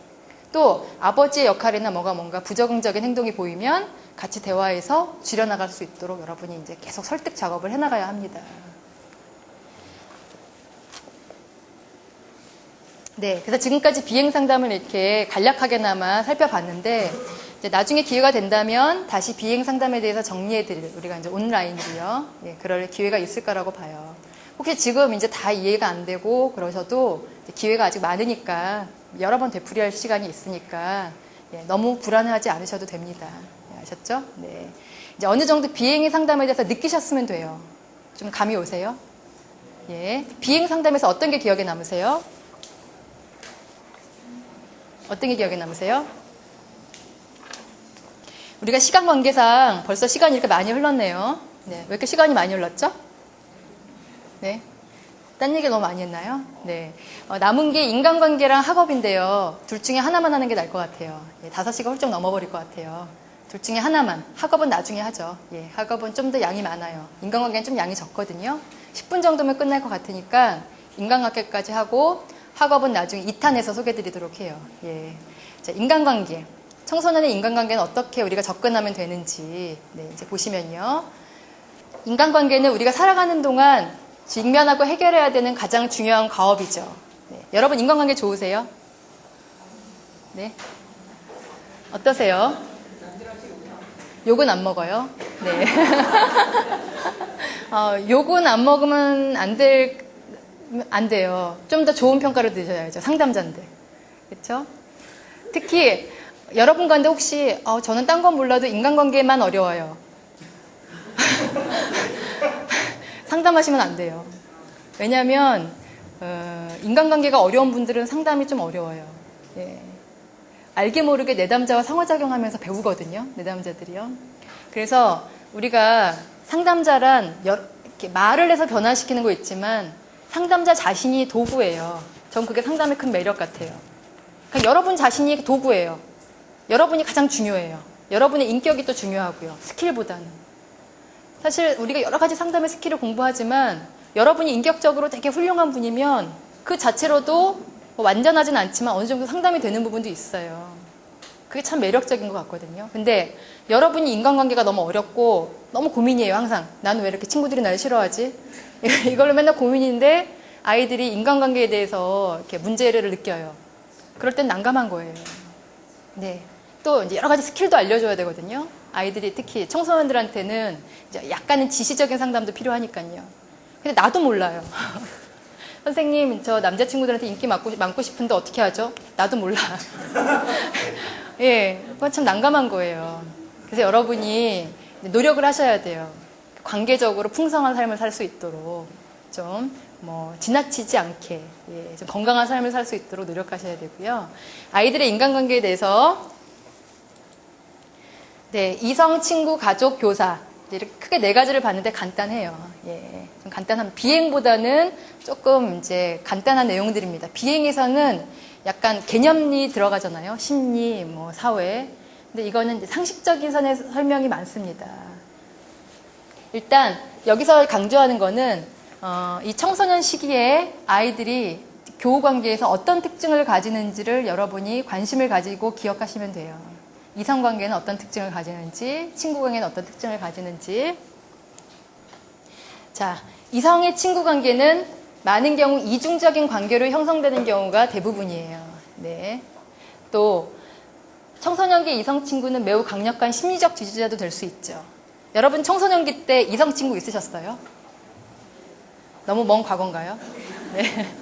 또 아버지의 역할이나 뭔가 부적응적인 행동이 보이면 같이 대화해서 줄여나갈 수 있도록 여러분이 이제 계속 설득 작업을 해나가야 합니다. 네, 그래서 지금까지 비행 상담을 이렇게 간략하게나마 살펴봤는데 이제 나중에 기회가 된다면 다시 비행 상담에 대해서 정리해드릴 우리가 이제 온라인으로요. 예, 그럴 기회가 있을 거라고 봐요. 혹시 지금 이제 다 이해가 안 되고 그러셔도 기회가 아직 많으니까 여러 번 되풀이할 시간이 있으니까 예, 너무 불안해하지 않으셔도 됩니다. 예, 아셨죠? 네. 이제 어느 정도 비행의 상담에 대해서 느끼셨으면 돼요. 좀 감이 오세요? 예. 비행 상담에서 어떤 게 기억에 남으세요? 어떤 게 기억에 남으세요? 우리가 시간 관계상 벌써 시간이 이렇게 많이 흘렀네요. 네. 왜 이렇게 시간이 많이 흘렀죠? 네. 딴 얘기 너무 많이 했나요? 네. 남은 게 인간관계랑 학업인데요. 둘 중에 하나만 하는 게 나을 것 같아요. 예, 5시가 훌쩍 넘어버릴 것 같아요. 둘 중에 하나만. 학업은 나중에 하죠. 예, 학업은 좀 더 양이 많아요. 인간관계는 좀 양이 적거든요. 10분 정도면 끝날 것 같으니까 인간관계까지 하고 학업은 나중에 2탄에서 소개해드리도록 해요. 예. 자, 인간관계. 청소년의 인간관계는 어떻게 우리가 접근하면 되는지 네, 이제 보시면요. 인간관계는 우리가 살아가는 동안 직면하고 해결해야 되는 가장 중요한 과업이죠. 네. 여러분 인간관계 좋으세요? 네. 어떠세요? 욕은 안 먹어요? 네. 욕은 안 먹으면 안 돼요. 좀 더 좋은 평가를 드셔야죠. 상담자인데. 그렇죠? 특히 여러분 가운데 혹시 저는 딴 건 몰라도 인간관계만 어려워요. 상담하시면 안 돼요. 왜냐하면 인간관계가 어려운 분들은 상담이 좀 어려워요. 예. 알게 모르게 내담자와 상호작용하면서 배우거든요. 내담자들이요. 그래서 우리가 상담자란 이렇게 말을 해서 변화시키는 거 있지만 상담자 자신이 도구예요. 전 그게 상담의 큰 매력 같아요. 그러니까 여러분 자신이 도구예요. 여러분이 가장 중요해요. 여러분의 인격이 또 중요하고요. 스킬보다는. 사실 우리가 여러 가지 상담의 스킬을 공부하지만 여러분이 인격적으로 되게 훌륭한 분이면 그 자체로도 완전하진 않지만 어느 정도 상담이 되는 부분도 있어요. 그게 참 매력적인 것 같거든요. 근데 여러분이 인간관계가 너무 어렵고 너무 고민이에요. 항상. 나는 왜 이렇게 친구들이 날 싫어하지? 이걸로 맨날 고민인데 아이들이 인간관계에 대해서 이렇게 문제를 느껴요. 그럴 땐 난감한 거예요. 네. 또 이제 여러 가지 스킬도 알려줘야 되거든요. 아이들이 특히 청소년들한테는 이제 약간은 지시적인 상담도 필요하니까요. 근데 나도 몰라요. 선생님, 저 남자친구들한테 인기 많고 싶은데 어떻게 하죠? 나도 몰라. 예, 그건 참 난감한 거예요. 그래서 여러분이 노력을 하셔야 돼요. 관계적으로 풍성한 삶을 살 수 있도록 좀 지나치지 않게 좀 건강한 삶을 살 수 있도록 노력하셔야 되고요. 아이들의 인간관계에 대해서 네, 이성, 친구, 가족, 교사 이렇게 크게 4가지를 봤는데 간단해요. 예, 좀 간단한 비행보다는 조금 이제 간단한 내용들입니다. 비행에서는 약간 개념이 들어가잖아요. 심리, 사회. 근데 이거는 이제 상식적인 선의 설명이 많습니다. 일단 여기서 강조하는 거는 이 청소년 시기에 아이들이 교우 관계에서 어떤 특징을 가지는지를 여러분이 관심을 가지고 기억하시면 돼요. 이성 관계는 어떤 특징을 가지는지, 친구 관계는 어떤 특징을 가지는지. 자, 이성의 친구 관계는 많은 경우 이중적인 관계로 형성되는 경우가 대부분이에요. 네. 또 청소년기 이성 친구는 매우 강력한 심리적 지지자도 될 수 있죠. 여러분 청소년기 때 이성 친구 있으셨어요? 너무 먼 과거인가요? 네.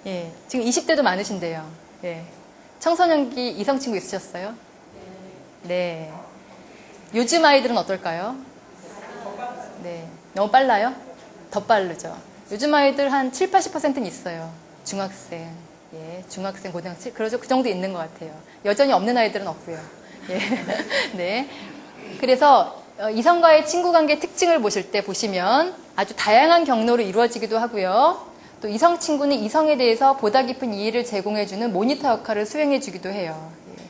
예, 지금 20대도 많으신데요. 예. 청소년기 이성 친구 있으셨어요? 네. 요즘 아이들은 어떨까요? 네. 너무 빨라요? 더 빠르죠. 요즘 아이들 한 7, 80%는 있어요. 중학생. 예. 중학생, 고등학생. 그러죠. 그 정도 있는 것 같아요. 여전히 없는 아이들은 없고요. 예. 네. 그래서 이성과의 친구 관계 특징을 보실 때 보시면 아주 다양한 경로로 이루어지기도 하고요. 또 이성 친구는 이성에 대해서 보다 깊은 이해를 제공해주는 모니터 역할을 수행해주기도 해요. 예.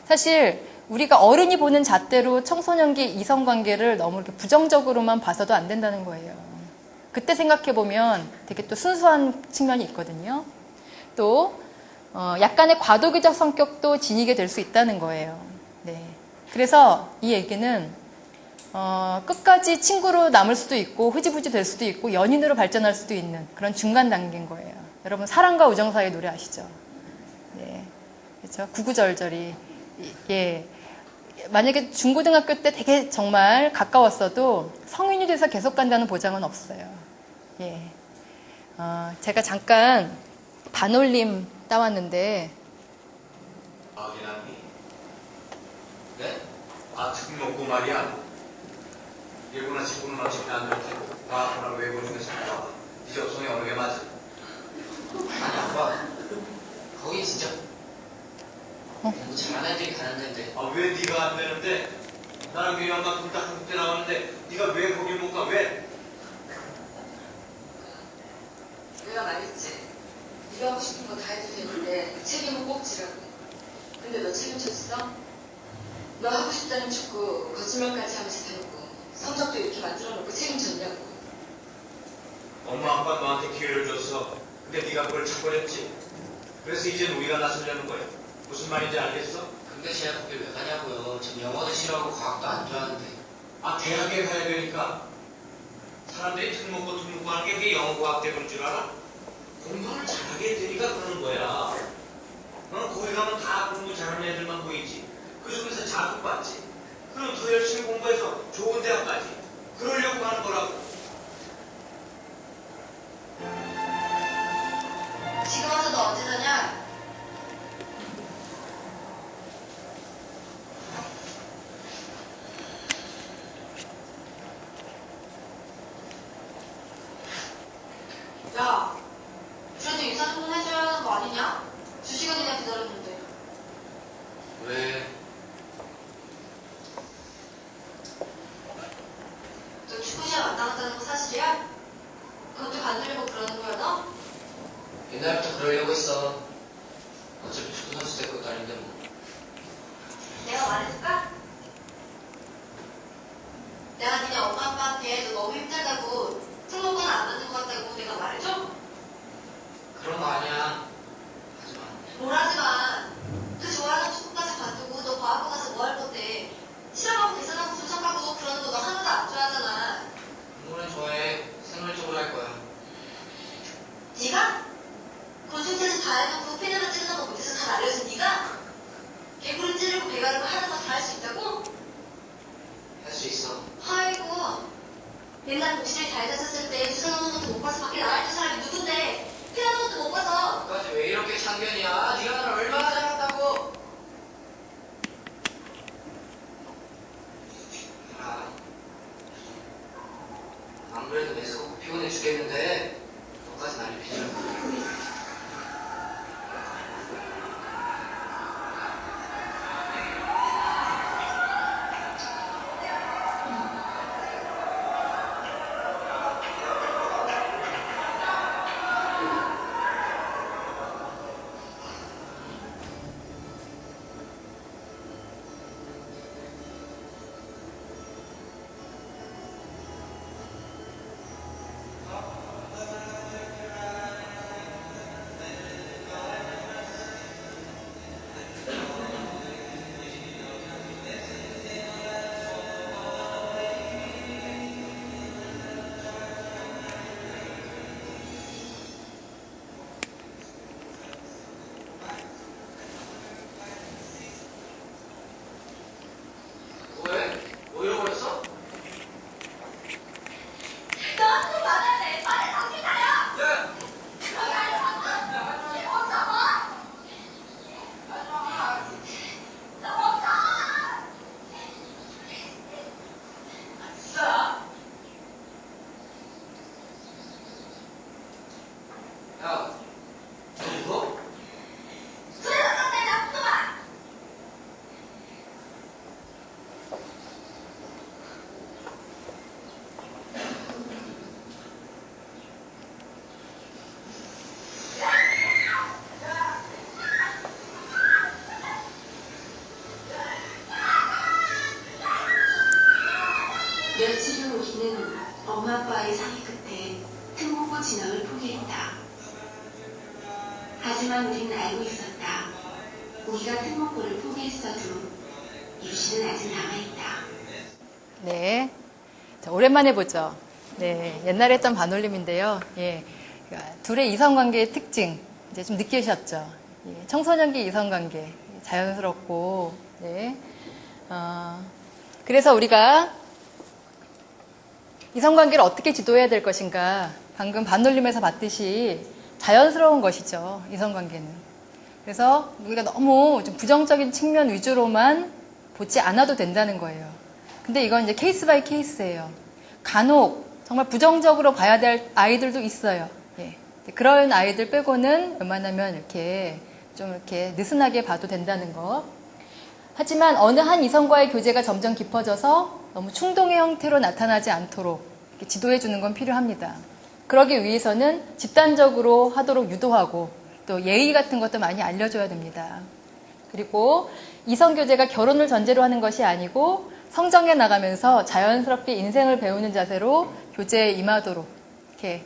사실 우리가 어른이 보는 잣대로 청소년기 이성 관계를 너무 이렇게 부정적으로만 봐서도 안 된다는 거예요. 그때 생각해보면 되게 또 순수한 측면이 있거든요. 또 약간의 과도기적 성격도 지니게 될 수 있다는 거예요. 네. 그래서 이 얘기는 끝까지 친구로 남을 수도 있고 흐지부지 될 수도 있고 연인으로 발전할 수도 있는 그런 중간 단계인 거예요. 여러분 사랑과 우정 사이의 노래 아시죠? 네, 그렇죠. 구구절절이 예. 만약에 중고등학교 때 되게 정말 가까웠어도 성인이 돼서 계속 간다는 보장은 없어요. 예. 제가 잠깐 반올림 따왔는데 아기나니? 네? 특 먹고 말이야. 일본어 친구는 어차피 안 될 테고 과학하나 외고 중에서 봐. 이 접속이 어느 게 맞지? 아니 아빠 거기 진짜 공부 잘하는 애들이 가는 데인데 왜 네가 안 되는데? 나랑 유리 엄마 둘 다 한국대 나왔는데 네가 왜 거길 못 가? 왜? 내가 말했지. 네가 하고 싶은 거 다 해도 되는데 책임은 꼭 지라고. 근데 너 책임졌어? 너 하고 싶다는 축구 거짓말까지 하면서 대놓고 성적도 이렇게 만들어놓고 책임졌냐고. 엄마 아빠 너한테 기회를 줬어. 근데 네가 그걸 차버렸지. 그래서 이젠 우리가 나서려는 거야. 무슨 말인지 알겠어? 근데 제가 거길 왜 가냐고요. 전 영어도 싫어하고 과학도 안 좋아하는데. 대학에 가야 되니까. 사람들이 특 먹고 하는 게 그게 영어 과학 때문인 줄 알아? 공부를 잘하게 되니까 그러는 거야. 거기 가면 다 공부 잘하는 애들만 보이지. 그 속에서 자극받지. 그럼 더 열심히 공부해서 좋은 대학까지. 그러려고 하는 거라고. 지금 와서 너 언제 자냐? 야, 그래도 인사좀 해줘야 하는 거 아니냐? 2시간이나 기다렸는데. 왜? 너 축구 시합 안 나갔다는 거 사실이야? 그것도 반들이고 그러는 거야 너? 옛날부터 그러려고 했어. 어차피 축구 선수 될 것도 아닌데 뭐. 내가 말해줄까? 내가 니네 엄마 아빠한테 너 너무 힘들다고 승모권 안 맞는 것 같다고 내가 말해줘? 그런 거 아니야. 하지만 뭘 하지만 그 좋아하는 축구까지 관두고 너 과학고 가서 뭐 할 건데 실험하고 계산하고 분석하고 그러는 거 너 하나도 안 좋아하잖아. 공부는 좋아해. 생물적으로 할 거야. 네가? 곤충테스트 다 해놓고 펜으로 찌르는 거 못해서 다 날려준 네가? 개구리 찌르고 배 가르고 하는 거 다 할 수 있다고? 할 수 있어. 아이고 옛날 복실이 잘 다쳤을 때 주사놓는 것도 못 봐서 밖에 나와있는 사람이 누군데 피하는 것도 못 봐서 너까지 왜 이렇게 참견이야? 네가 나를 얼마나 닮았다고? 안 그래도 내 속 피곤해 죽겠는데 너까지 날 비주얼. 야, 너 울어? 며칠 후 우리는 엄마 아빠의 상의 끝에 특목고 진학을 포기했다. 하지만 우리는 알고 있었다. 우리가 특목고를 포기했어도 유시는 아직 남아있다. 네. 자, 오랜만에 보죠. 네. 옛날에 했던 반올림인데요. 예. 그러니까 둘의 이성관계의 특징, 이제 좀 느끼셨죠? 예. 청소년기 이성관계. 자연스럽고, 네. 그래서 우리가 이성관계를 어떻게 지도해야 될 것인가. 방금 반올림에서 봤듯이 자연스러운 것이죠. 이성관계는. 그래서 우리가 너무 좀 부정적인 측면 위주로만 보지 않아도 된다는 거예요. 근데 이건 이제 케이스 바이 케이스예요. 간혹 정말 부정적으로 봐야 될 아이들도 있어요. 예. 그런 아이들 빼고는 웬만하면 이렇게 좀 이렇게 느슨하게 봐도 된다는 거. 하지만 어느 한 이성과의 교제가 점점 깊어져서 너무 충동의 형태로 나타나지 않도록 이렇게 지도해 주는 건 필요합니다. 그러기 위해서는 집단적으로 하도록 유도하고 또 예의 같은 것도 많이 알려줘야 됩니다. 그리고 이성교제가 결혼을 전제로 하는 것이 아니고 성장해 나가면서 자연스럽게 인생을 배우는 자세로 교제에 임하도록 이렇게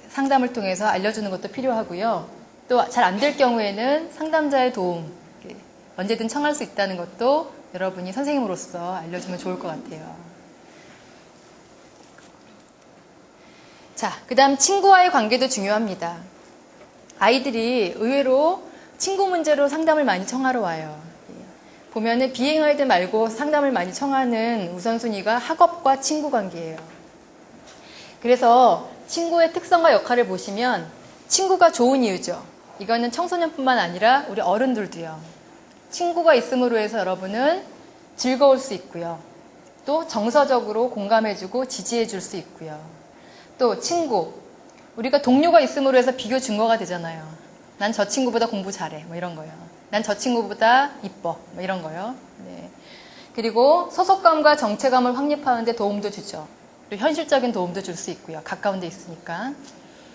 상담을 통해서 알려주는 것도 필요하고요. 또 잘 안 될 경우에는 상담자의 도움 언제든 청할 수 있다는 것도 여러분이 선생님으로서 알려주면 좋을 것 같아요. 자, 그 다음 친구와의 관계도 중요합니다. 아이들이 의외로 친구 문제로 상담을 많이 청하러 와요. 보면은 비행아이들 말고 상담을 많이 청하는 우선순위가 학업과 친구 관계예요. 그래서 친구의 특성과 역할을 보시면 친구가 좋은 이유죠. 이거는 청소년뿐만 아니라 우리 어른들도요. 친구가 있음으로 해서 여러분은 즐거울 수 있고요. 또 정서적으로 공감해주고 지지해줄 수 있고요. 또 친구, 우리가 동료가 있음으로 해서 비교 증거가 되잖아요. 난 저 친구보다 공부 잘해, 뭐 이런 거요. 난 저 친구보다 이뻐, 뭐 이런 거요. 네. 그리고 소속감과 정체감을 확립하는 데 도움도 주죠. 그리고 현실적인 도움도 줄 수 있고요. 가까운 데 있으니까.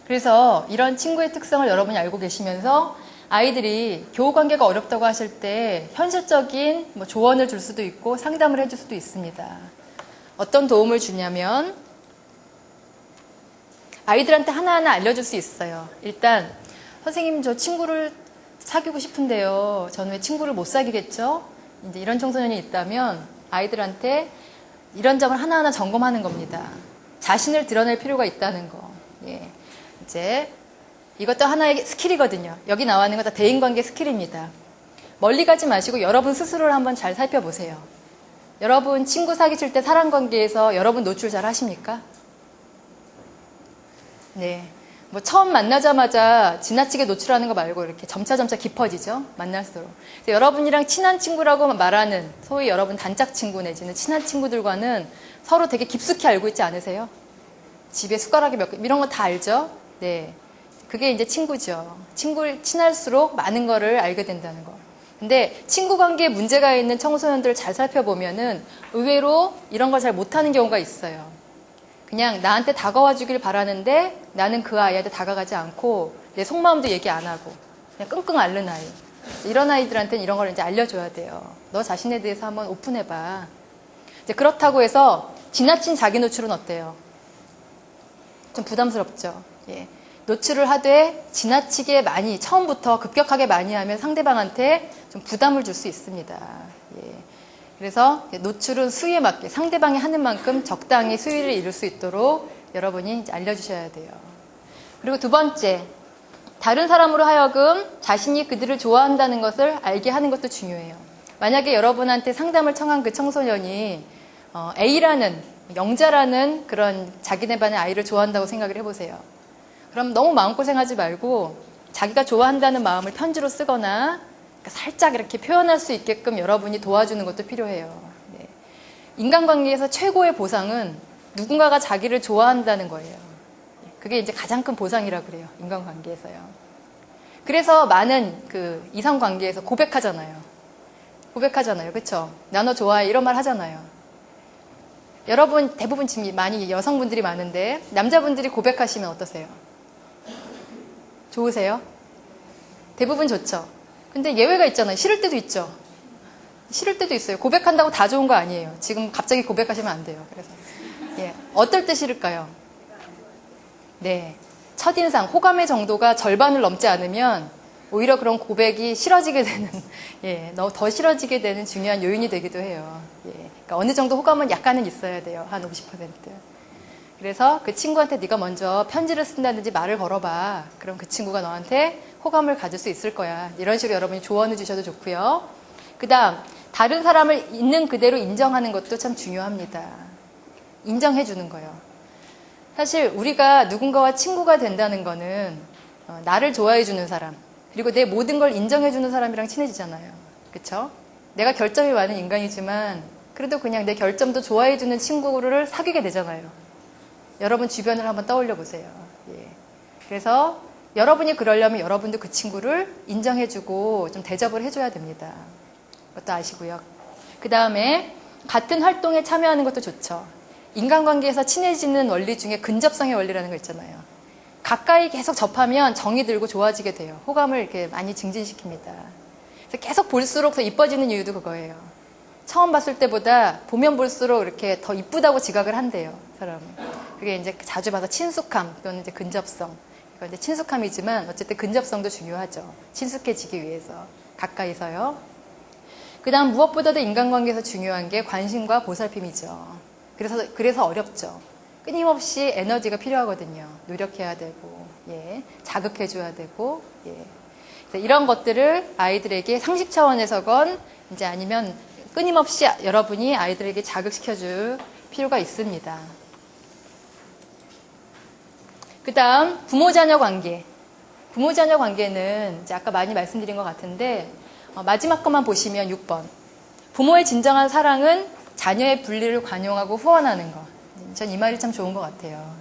그래서 이런 친구의 특성을 여러분이 알고 계시면서 아이들이 교우관계가 어렵다고 하실 때 현실적인 뭐 조언을 줄 수도 있고 상담을 해줄 수도 있습니다. 어떤 도움을 주냐면 아이들한테 하나하나 알려줄 수 있어요. 일단 선생님 저 친구를 사귀고 싶은데요. 저는 왜 친구를 못 사귀겠죠? 이제 이런 청소년이 있다면 아이들한테 이런 점을 하나하나 점검하는 겁니다. 자신을 드러낼 필요가 있다는 거. 예. 이제 이것도 하나의 스킬이거든요. 여기 나와 있는 거 다 대인관계 스킬입니다. 멀리 가지 마시고 여러분 스스로를 한번 잘 살펴보세요. 여러분 친구 사귀실 때 사랑관계에서 여러분 노출 잘 하십니까? 네. 뭐 처음 만나자마자 지나치게 노출하는 거 말고 이렇게 점차점차 깊어지죠. 만날수록. 여러분이랑 친한 친구라고 말하는 소위 여러분 단짝 친구 내지는 친한 친구들과는 서로 되게 깊숙이 알고 있지 않으세요? 집에 숟가락이 몇 개, 이런 거 다 알죠? 네. 그게 이제 친구죠. 친할수록 많은 거를 알게 된다는 거. 근데 친구 관계에 문제가 있는 청소년들을 잘 살펴보면은 의외로 이런 걸 잘 못하는 경우가 있어요. 그냥 나한테 다가와 주길 바라는데 나는 그 아이한테 다가가지 않고 내 속마음도 얘기 안 하고 그냥 끙끙 앓는 아이. 이런 아이들한테는 이런 걸 이제 알려줘야 돼요. 너 자신에 대해서 한번 오픈해봐. 이제 그렇다고 해서 지나친 자기 노출은 어때요? 좀 부담스럽죠. 예. 노출을 하되 지나치게 많이 처음부터 급격하게 많이 하면 상대방한테 좀 부담을 줄 수 있습니다. 예. 그래서 노출은 수위에 맞게 상대방이 하는 만큼 적당히 수위를 이룰 수 있도록 여러분이 이제 알려주셔야 돼요. 그리고 두 번째, 다른 사람으로 하여금 자신이 그들을 좋아한다는 것을 알게 하는 것도 중요해요. 만약에 여러분한테 상담을 청한 그 청소년이 A라는 영자라는 그런 자기네 반의 아이를 좋아한다고 생각을 해보세요. 그럼 너무 마음고생하지 말고 자기가 좋아한다는 마음을 편지로 쓰거나 살짝 이렇게 표현할 수 있게끔 여러분이 도와주는 것도 필요해요. 네. 인간관계에서 최고의 보상은 누군가가 자기를 좋아한다는 거예요. 그게 이제 가장 큰 보상이라고 그래요. 인간관계에서요. 그래서 많은 그 이성관계에서 고백하잖아요. 그쵸? 나 너 좋아해. 이런 말 하잖아요. 여러분, 대부분 지금 많이 여성분들이 많은데, 남자분들이 고백하시면 어떠세요? 좋으세요? 대부분 좋죠? 근데 예외가 있잖아요. 싫을 때도 있죠? 싫을 때도 있어요. 고백한다고 다 좋은 거 아니에요. 지금 갑자기 고백하시면 안 돼요. 그래서. 예. 어떨 때 싫을까요? 네. 첫인상, 호감의 정도가 절반을 넘지 않으면 오히려 그런 고백이 싫어지게 되는, 예, 더 싫어지게 되는 중요한 요인이 되기도 해요. 예. 그러니까 어느 정도 호감은 약간은 있어야 돼요. 한 50%. 그래서 그 친구한테 네가 먼저 편지를 쓴다든지 말을 걸어봐. 그럼 그 친구가 너한테 호감을 가질 수 있을 거야. 이런 식으로 여러분이 조언을 주셔도 좋고요. 그 다음, 다른 사람을 있는 그대로 인정하는 것도 참 중요합니다. 인정해 주는 거예요. 사실 우리가 누군가와 친구가 된다는 거는 나를 좋아해 주는 사람, 그리고 내 모든 걸 인정해 주는 사람이랑 친해지잖아요. 그쵸? 내가 결점이 많은 인간이지만 그래도 그냥 내 결점도 좋아해 주는 친구를 사귀게 되잖아요. 여러분 주변을 한번 떠올려 보세요. 예. 그래서 여러분이 그러려면 여러분도 그 친구를 인정해 주고 좀 대접을 해줘야 됩니다. 그것도 아시고요. 그 다음에 같은 활동에 참여하는 것도 좋죠. 인간관계에서 친해지는 원리 중에 근접성의 원리라는 거 있잖아요. 가까이 계속 접하면 정이 들고 좋아지게 돼요. 호감을 이렇게 많이 증진시킵니다. 그래서 계속 볼수록 더 이뻐지는 이유도 그거예요. 처음 봤을 때보다 보면 볼수록 이렇게 더 이쁘다고 지각을 한대요, 사람은. 그게 이제 자주 봐서 친숙함 또는 이제 근접성. 이거 이제 친숙함이지만 어쨌든 근접성도 중요하죠. 친숙해지기 위해서. 가까이서요. 그 다음 무엇보다도 인간관계에서 중요한 게 관심과 보살핌이죠. 그래서 어렵죠. 끊임없이 에너지가 필요하거든요. 노력해야 되고, 예. 자극해줘야 되고, 예. 그래서 이런 것들을 아이들에게 상식 차원에서건, 이제 아니면 끊임없이 여러분이 아이들에게 자극시켜줄 필요가 있습니다. 그 다음, 부모-자녀 관계. 부모-자녀 관계는 이제 아까 많이 말씀드린 것 같은데, 마지막 것만 보시면 6번. 부모의 진정한 사랑은 자녀의 분리를 관용하고 후원하는 것. 전 이 말이 참 좋은 것 같아요.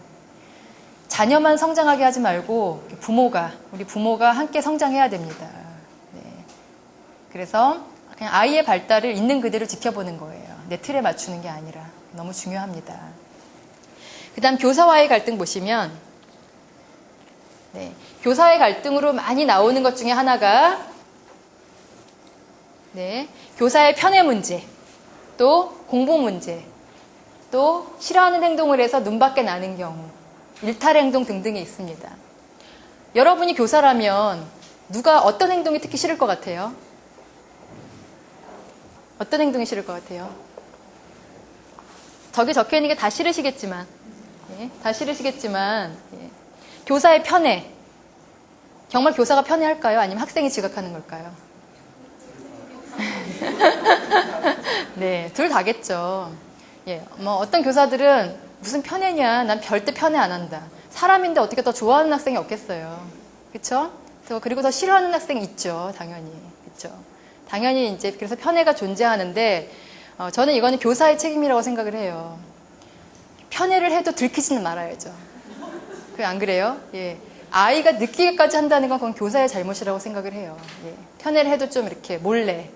자녀만 성장하게 하지 말고 우리 부모가 함께 성장해야 됩니다. 네. 그래서 그냥 아이의 발달을 있는 그대로 지켜보는 거예요. 내 틀에 맞추는 게 아니라. 너무 중요합니다. 그 다음 교사와의 갈등 보시면 네. 교사의 갈등으로 많이 나오는 것 중에 하나가 네. 교사의 편애 문제, 또 공부 문제, 또 싫어하는 행동을 해서 눈밖에 나는 경우, 일탈 행동 등등이 있습니다. 여러분이 교사라면 누가 어떤 행동이 특히 싫을 것 같아요? 어떤 행동이 싫을 것 같아요? 저기 적혀 있는 게 다 싫으시겠지만, 예, 예. 교사의 편애. 정말 교사가 편애할까요? 아니면 학생이 지각하는 걸까요? 네, 둘 다겠죠. 예, 어떤 교사들은 무슨 편애냐, 난 절대 편애 안 한다. 사람인데 어떻게 더 좋아하는 학생이 없겠어요. 그쵸? 그리고 더 싫어하는 학생이 있죠, 당연히. 그쵸? 당연히 이제 그래서 편애가 존재하는데, 저는 이거는 교사의 책임이라고 생각을 해요. 편애를 해도 들키지는 말아야죠. 그게 안 그래요? 예. 아이가 느끼기까지 한다는 건 그건 교사의 잘못이라고 생각을 해요. 예. 편애를 해도 좀 이렇게 몰래,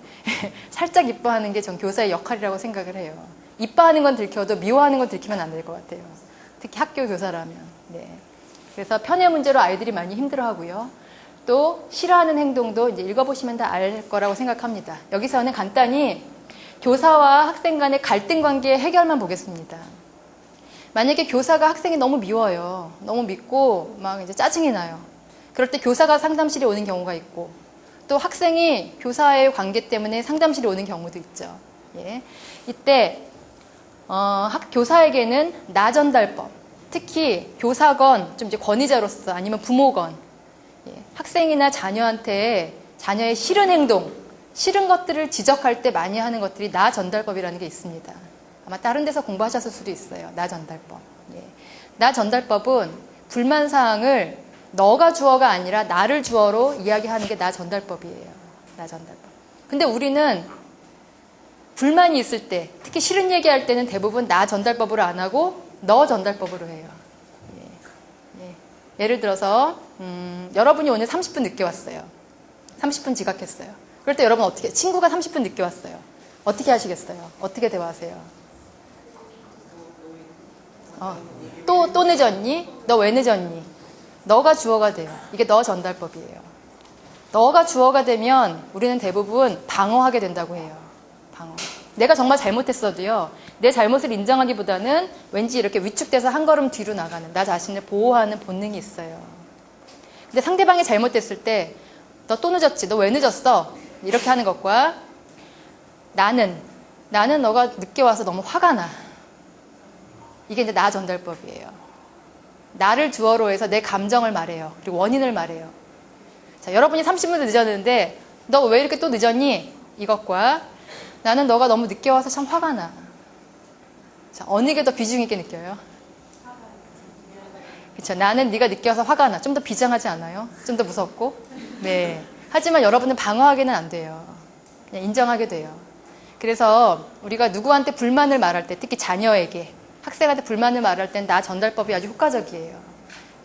살짝 이뻐하는 게 전 교사의 역할이라고 생각을 해요. 이뻐하는 건 들켜도 미워하는 건 들키면 안 될 것 같아요. 특히 학교 교사라면. 네. 그래서 편애 문제로 아이들이 많이 힘들어하고요. 또 싫어하는 행동도 이제 읽어보시면 다 알 거라고 생각합니다. 여기서는 간단히 교사와 학생 간의 갈등 관계의 해결만 보겠습니다. 만약에 교사가 학생이 너무 미워요. 너무 밉고 막 이제 짜증이 나요. 그럴 때 교사가 상담실에 오는 경우가 있고 또 학생이 교사의 관계 때문에 상담실에 오는 경우도 있죠. 예. 이때 교사에게는 나 전달법, 특히 교사건, 좀 이제 권위자로서 아니면 부모건, 예. 학생이나 자녀한테 자녀의 싫은 행동, 싫은 것들을 지적할 때 많이 하는 것들이 나 전달법이라는 게 있습니다. 아마 다른 데서 공부하셨을 수도 있어요. 나 전달법. 예. 나 전달법은 불만사항을 너가 주어가 아니라 나를 주어로 이야기하는 게 나 전달법이에요. 나 전달법. 근데 우리는 불만이 있을 때, 특히 싫은 얘기할 때는 대부분 나 전달법으로 안 하고 너 전달법으로 해요. 예. 예. 예를 들어서 여러분이 오늘 30분 늦게 왔어요. 30분 지각했어요. 그럴 때 여러분 어떻게, 친구가 30분 늦게 왔어요. 어떻게 하시겠어요? 어떻게 대화하세요? 또 늦었니? 너 왜 늦었니? 너가 주어가 돼요. 이게 너 전달법이에요. 너가 주어가 되면 우리는 대부분 방어하게 된다고 해요. 방어. 내가 정말 잘못했어도요. 내 잘못을 인정하기보다는 왠지 이렇게 위축돼서 한 걸음 뒤로 나가는 나 자신을 보호하는 본능이 있어요. 근데 상대방이 잘못됐을 때 너 또 늦었지? 너 왜 늦었어? 이렇게 하는 것과 나는 너가 늦게 와서 너무 화가 나. 이게 이제 나 전달법이에요. 나를 주어로 해서 내 감정을 말해요. 그리고 원인을 말해요. 자, 여러분이 30분 늦었는데 너 왜 이렇게 또 늦었니? 이것과 나는 너가 너무 늦게 와서 참 화가 나. 자, 어느 게 더 비중 있게 느껴요? 그렇죠. 나는 네가 늦게 와서 화가 나. 좀 더 비장하지 않아요? 좀 더 무섭고? 네. 하지만 여러분은 방어하게는 안 돼요. 그냥 인정하게 돼요. 그래서 우리가 누구한테 불만을 말할 때, 특히 자녀에게, 학생한테 불만을 말할 땐 나 전달법이 아주 효과적이에요.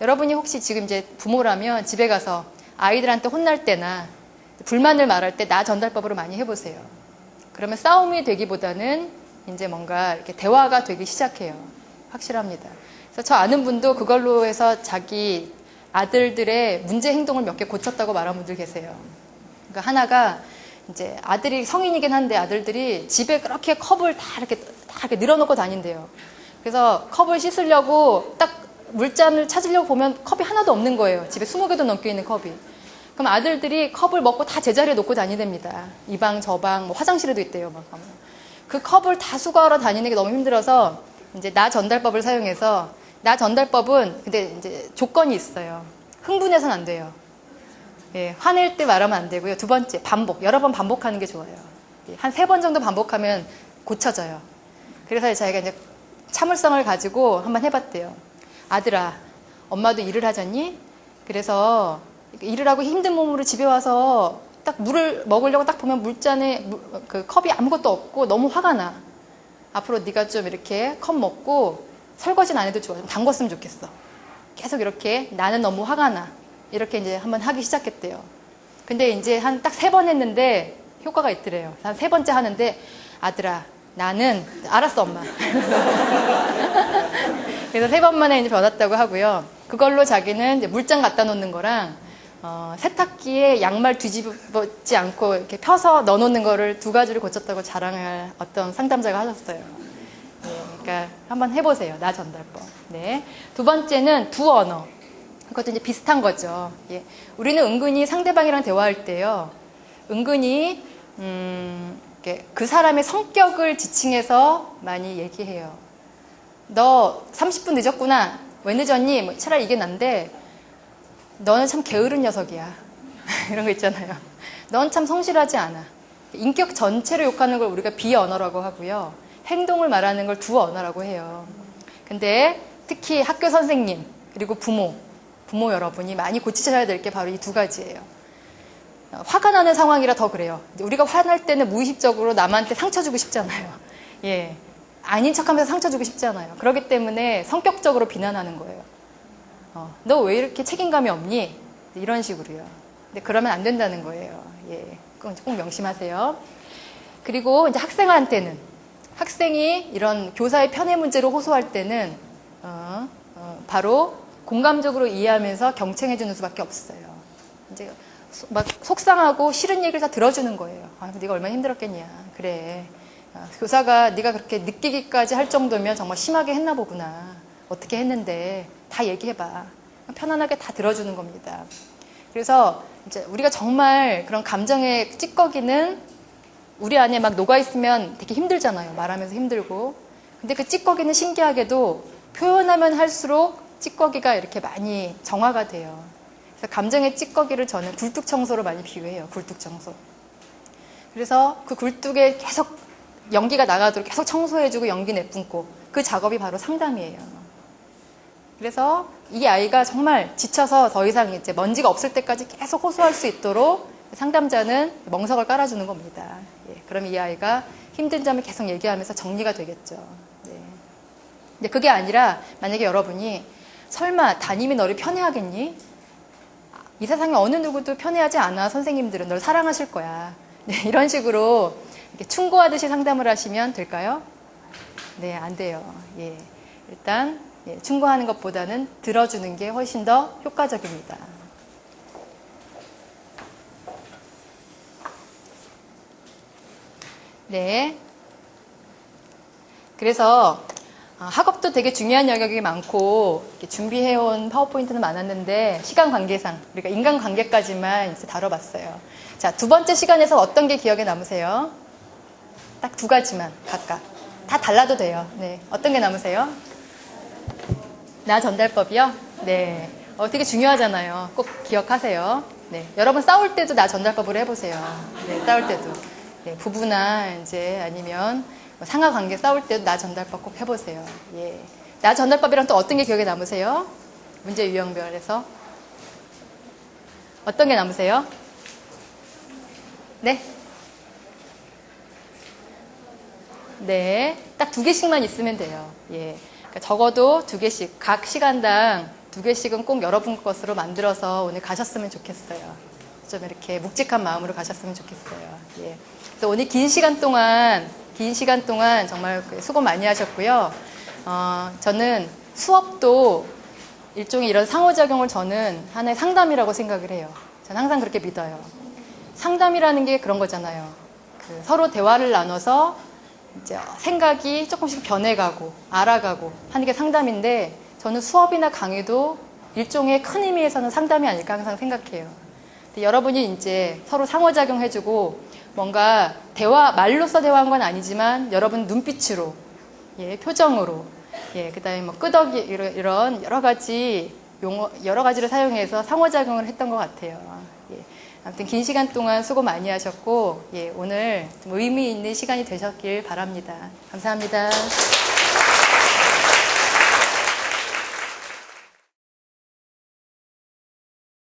여러분이 혹시 지금 이제 부모라면 집에 가서 아이들한테 혼날 때나 불만을 말할 때 나 전달법으로 많이 해보세요. 그러면 싸움이 되기보다는 이제 뭔가 이렇게 대화가 되기 시작해요. 확실합니다. 그래서 저 아는 분도 그걸로 해서 자기 아들들의 문제 행동을 몇 개 고쳤다고 말한 분들 계세요. 그러니까 하나가 이제 아들이 성인이긴 한데 아들들이 집에 그렇게 컵을 다 이렇게 늘어놓고 다닌대요. 그래서 컵을 씻으려고 딱 물잔을 찾으려고 보면 컵이 하나도 없는 거예요. 집에 20개도 넘게 있는 컵이. 그럼 아들들이 컵을 먹고 다 제자리에 놓고 다니답니다. 이 방, 저 방, 뭐 화장실에도 있대요. 막. 그 컵을 다 수거하러 다니는 게 너무 힘들어서 이제 나 전달법을 사용해서 나 전달법은 근데 이제 조건이 있어요. 흥분해서는 안 돼요. 예, 화낼 때 말하면 안 되고요. 두 번째, 반복. 여러 번 반복하는 게 좋아요. 예, 한 3번 정도 반복하면 고쳐져요. 그래서 자기가 이제 참을성을 가지고 한번 해봤대요. 아들아, 엄마도 일을 하잖니? 그래서 일을 하고 힘든 몸으로 집에 와서 딱 물을 먹으려고 딱 보면 물잔에 그 컵이 아무것도 없고 너무 화가 나. 앞으로 네가 좀 이렇게 컵 먹고 설거지는 안 해도 좋아. 좀 담궜으면 좋겠어. 계속 이렇게 나는 너무 화가 나. 이렇게 이제 한번 하기 시작했대요. 근데 이제 한 딱 3번 했는데 효과가 있더래요. 한 3번째 하는데 아들아, 나는 알았어 엄마. 그래서 3번 만에 이제 받았다고 하고요. 그걸로 자기는 이제 물장 갖다 놓는 거랑 세탁기에 양말 뒤집지 않고 이렇게 펴서 넣어놓는 거를 2가지를 고쳤다고 자랑을 어떤 상담자가 하셨어요. 네, 그러니까 한번 해보세요. 나 전달법. 네. 2번째는 두 언어. 그것도 이제 비슷한 거죠. 예. 우리는 은근히 상대방이랑 대화할 때요. 은근히 그 사람의 성격을 지칭해서 많이 얘기해요. 너 30분 늦었구나. 왜 늦었니? 뭐 차라리 이게 난데 너는 참 게으른 녀석이야. 이런 거 있잖아요. 넌 참 성실하지 않아. 인격 전체를 욕하는 걸 우리가 비언어라고 하고요. 행동을 말하는 걸 두 언어라고 해요. 근데 특히 학교 선생님 그리고 부모 여러분이 많이 고치셔야 될 게 바로 이 2가지예요. 화가 나는 상황이라 더 그래요. 우리가 화날 때는 무의식적으로 남한테 상처 주고 싶잖아요. 예, 아닌 척하면서 상처 주고 싶잖아요. 그렇기 때문에 성격적으로 비난하는 거예요. 너 왜 이렇게 책임감이 없니? 이런 식으로요. 근데 그러면 안 된다는 거예요. 예, 꼭 명심하세요. 그리고 이제 학생이 이런 교사의 편애 문제로 호소할 때는 바로 공감적으로 이해하면서 경청해주는 수밖에 없어요. 이제 막 속상하고 싫은 얘기를 다 들어주는 거예요. 네가 얼마나 힘들었겠냐. 그래. 교사가 네가 그렇게 느끼기까지 할 정도면 정말 심하게 했나 보구나. 어떻게 했는데 다 얘기해봐. 편안하게 다 들어주는 겁니다. 그래서 이제 우리가 정말 그런 감정의 찌꺼기는 우리 안에 막 녹아있으면 되게 힘들잖아요. 말하면서 힘들고. 근데 그 찌꺼기는 신기하게도 표현하면 할수록 찌꺼기가 이렇게 많이 정화가 돼요. 그래서 감정의 찌꺼기를 저는 굴뚝 청소로 많이 비유해요. 굴뚝 청소. 그래서 그 굴뚝에 계속 연기가 나가도록 계속 청소해주고 연기 내뿜고 그 작업이 바로 상담이에요. 그래서 이 아이가 정말 지쳐서 더 이상 이제 먼지가 없을 때까지 계속 호소할 수 있도록 상담자는 멍석을 깔아주는 겁니다. 예, 그럼 이 아이가 힘든 점을 계속 얘기하면서 정리가 되겠죠. 네. 근데 그게 아니라 만약에 여러분이 설마 담임이 너를 편애하겠니? 이 세상에 어느 누구도 편애하지 않아. 선생님들은 널 사랑하실 거야. 네, 이런 식으로 이렇게 충고하듯이 상담을 하시면 될까요? 네, 안 돼요. 예, 일단 충고하는 것보다는 들어주는 게 훨씬 더 효과적입니다. 네. 그래서 학업도 되게 중요한 영역이 많고 준비해온 파워포인트는 많았는데 시간 관계상 우리가 인간관계까지만 이제 다뤄봤어요. 자, 두 번째 시간에서 어떤 게 기억에 남으세요? 딱 두 가지만 각각. 다 달라도 돼요. 네, 어떤 게 남으세요? 나 전달법이요? 네, 되게 중요하잖아요. 꼭 기억하세요. 네, 여러분 싸울 때도 나 전달법으로 해보세요. 네, 싸울 때도. 네, 부부나 이제 아니면 상하 관계 싸울 때도 나 전달법 꼭 해보세요. 예. 나 전달법이랑 또 어떤 게 기억에 남으세요? 문제 유형별에서. 어떤 게 남으세요? 네? 네. 딱 2개씩만 있으면 돼요. 예. 그러니까 적어도 2개씩, 각 시간당 2개씩은 꼭 여러분 것으로 만들어서 오늘 가셨으면 좋겠어요. 좀 이렇게 묵직한 마음으로 가셨으면 좋겠어요. 예. 또 오늘 긴 시간 동안 정말 수고 많이 하셨고요. 저는 수업도 일종의 이런 상호작용을 저는 하나의 상담이라고 생각을 해요. 저는 항상 그렇게 믿어요. 상담이라는 게 그런 거잖아요. 서로 대화를 나눠서 이제 생각이 조금씩 변해가고 알아가고 하는 게 상담인데 저는 수업이나 강의도 일종의 큰 의미에서는 상담이 아닐까 항상 생각해요. 근데 여러분이 이제 서로 상호작용해주고 뭔가 말로써 대화한 건 아니지만 여러분 눈빛으로, 예, 표정으로, 예, 그다음에 뭐 끄덕이 이런 여러 가지를 사용해서 상호작용을 했던 것 같아요. 예, 아무튼 긴 시간 동안 수고 많이 하셨고, 예, 오늘 좀 의미 있는 시간이 되셨길 바랍니다. 감사합니다.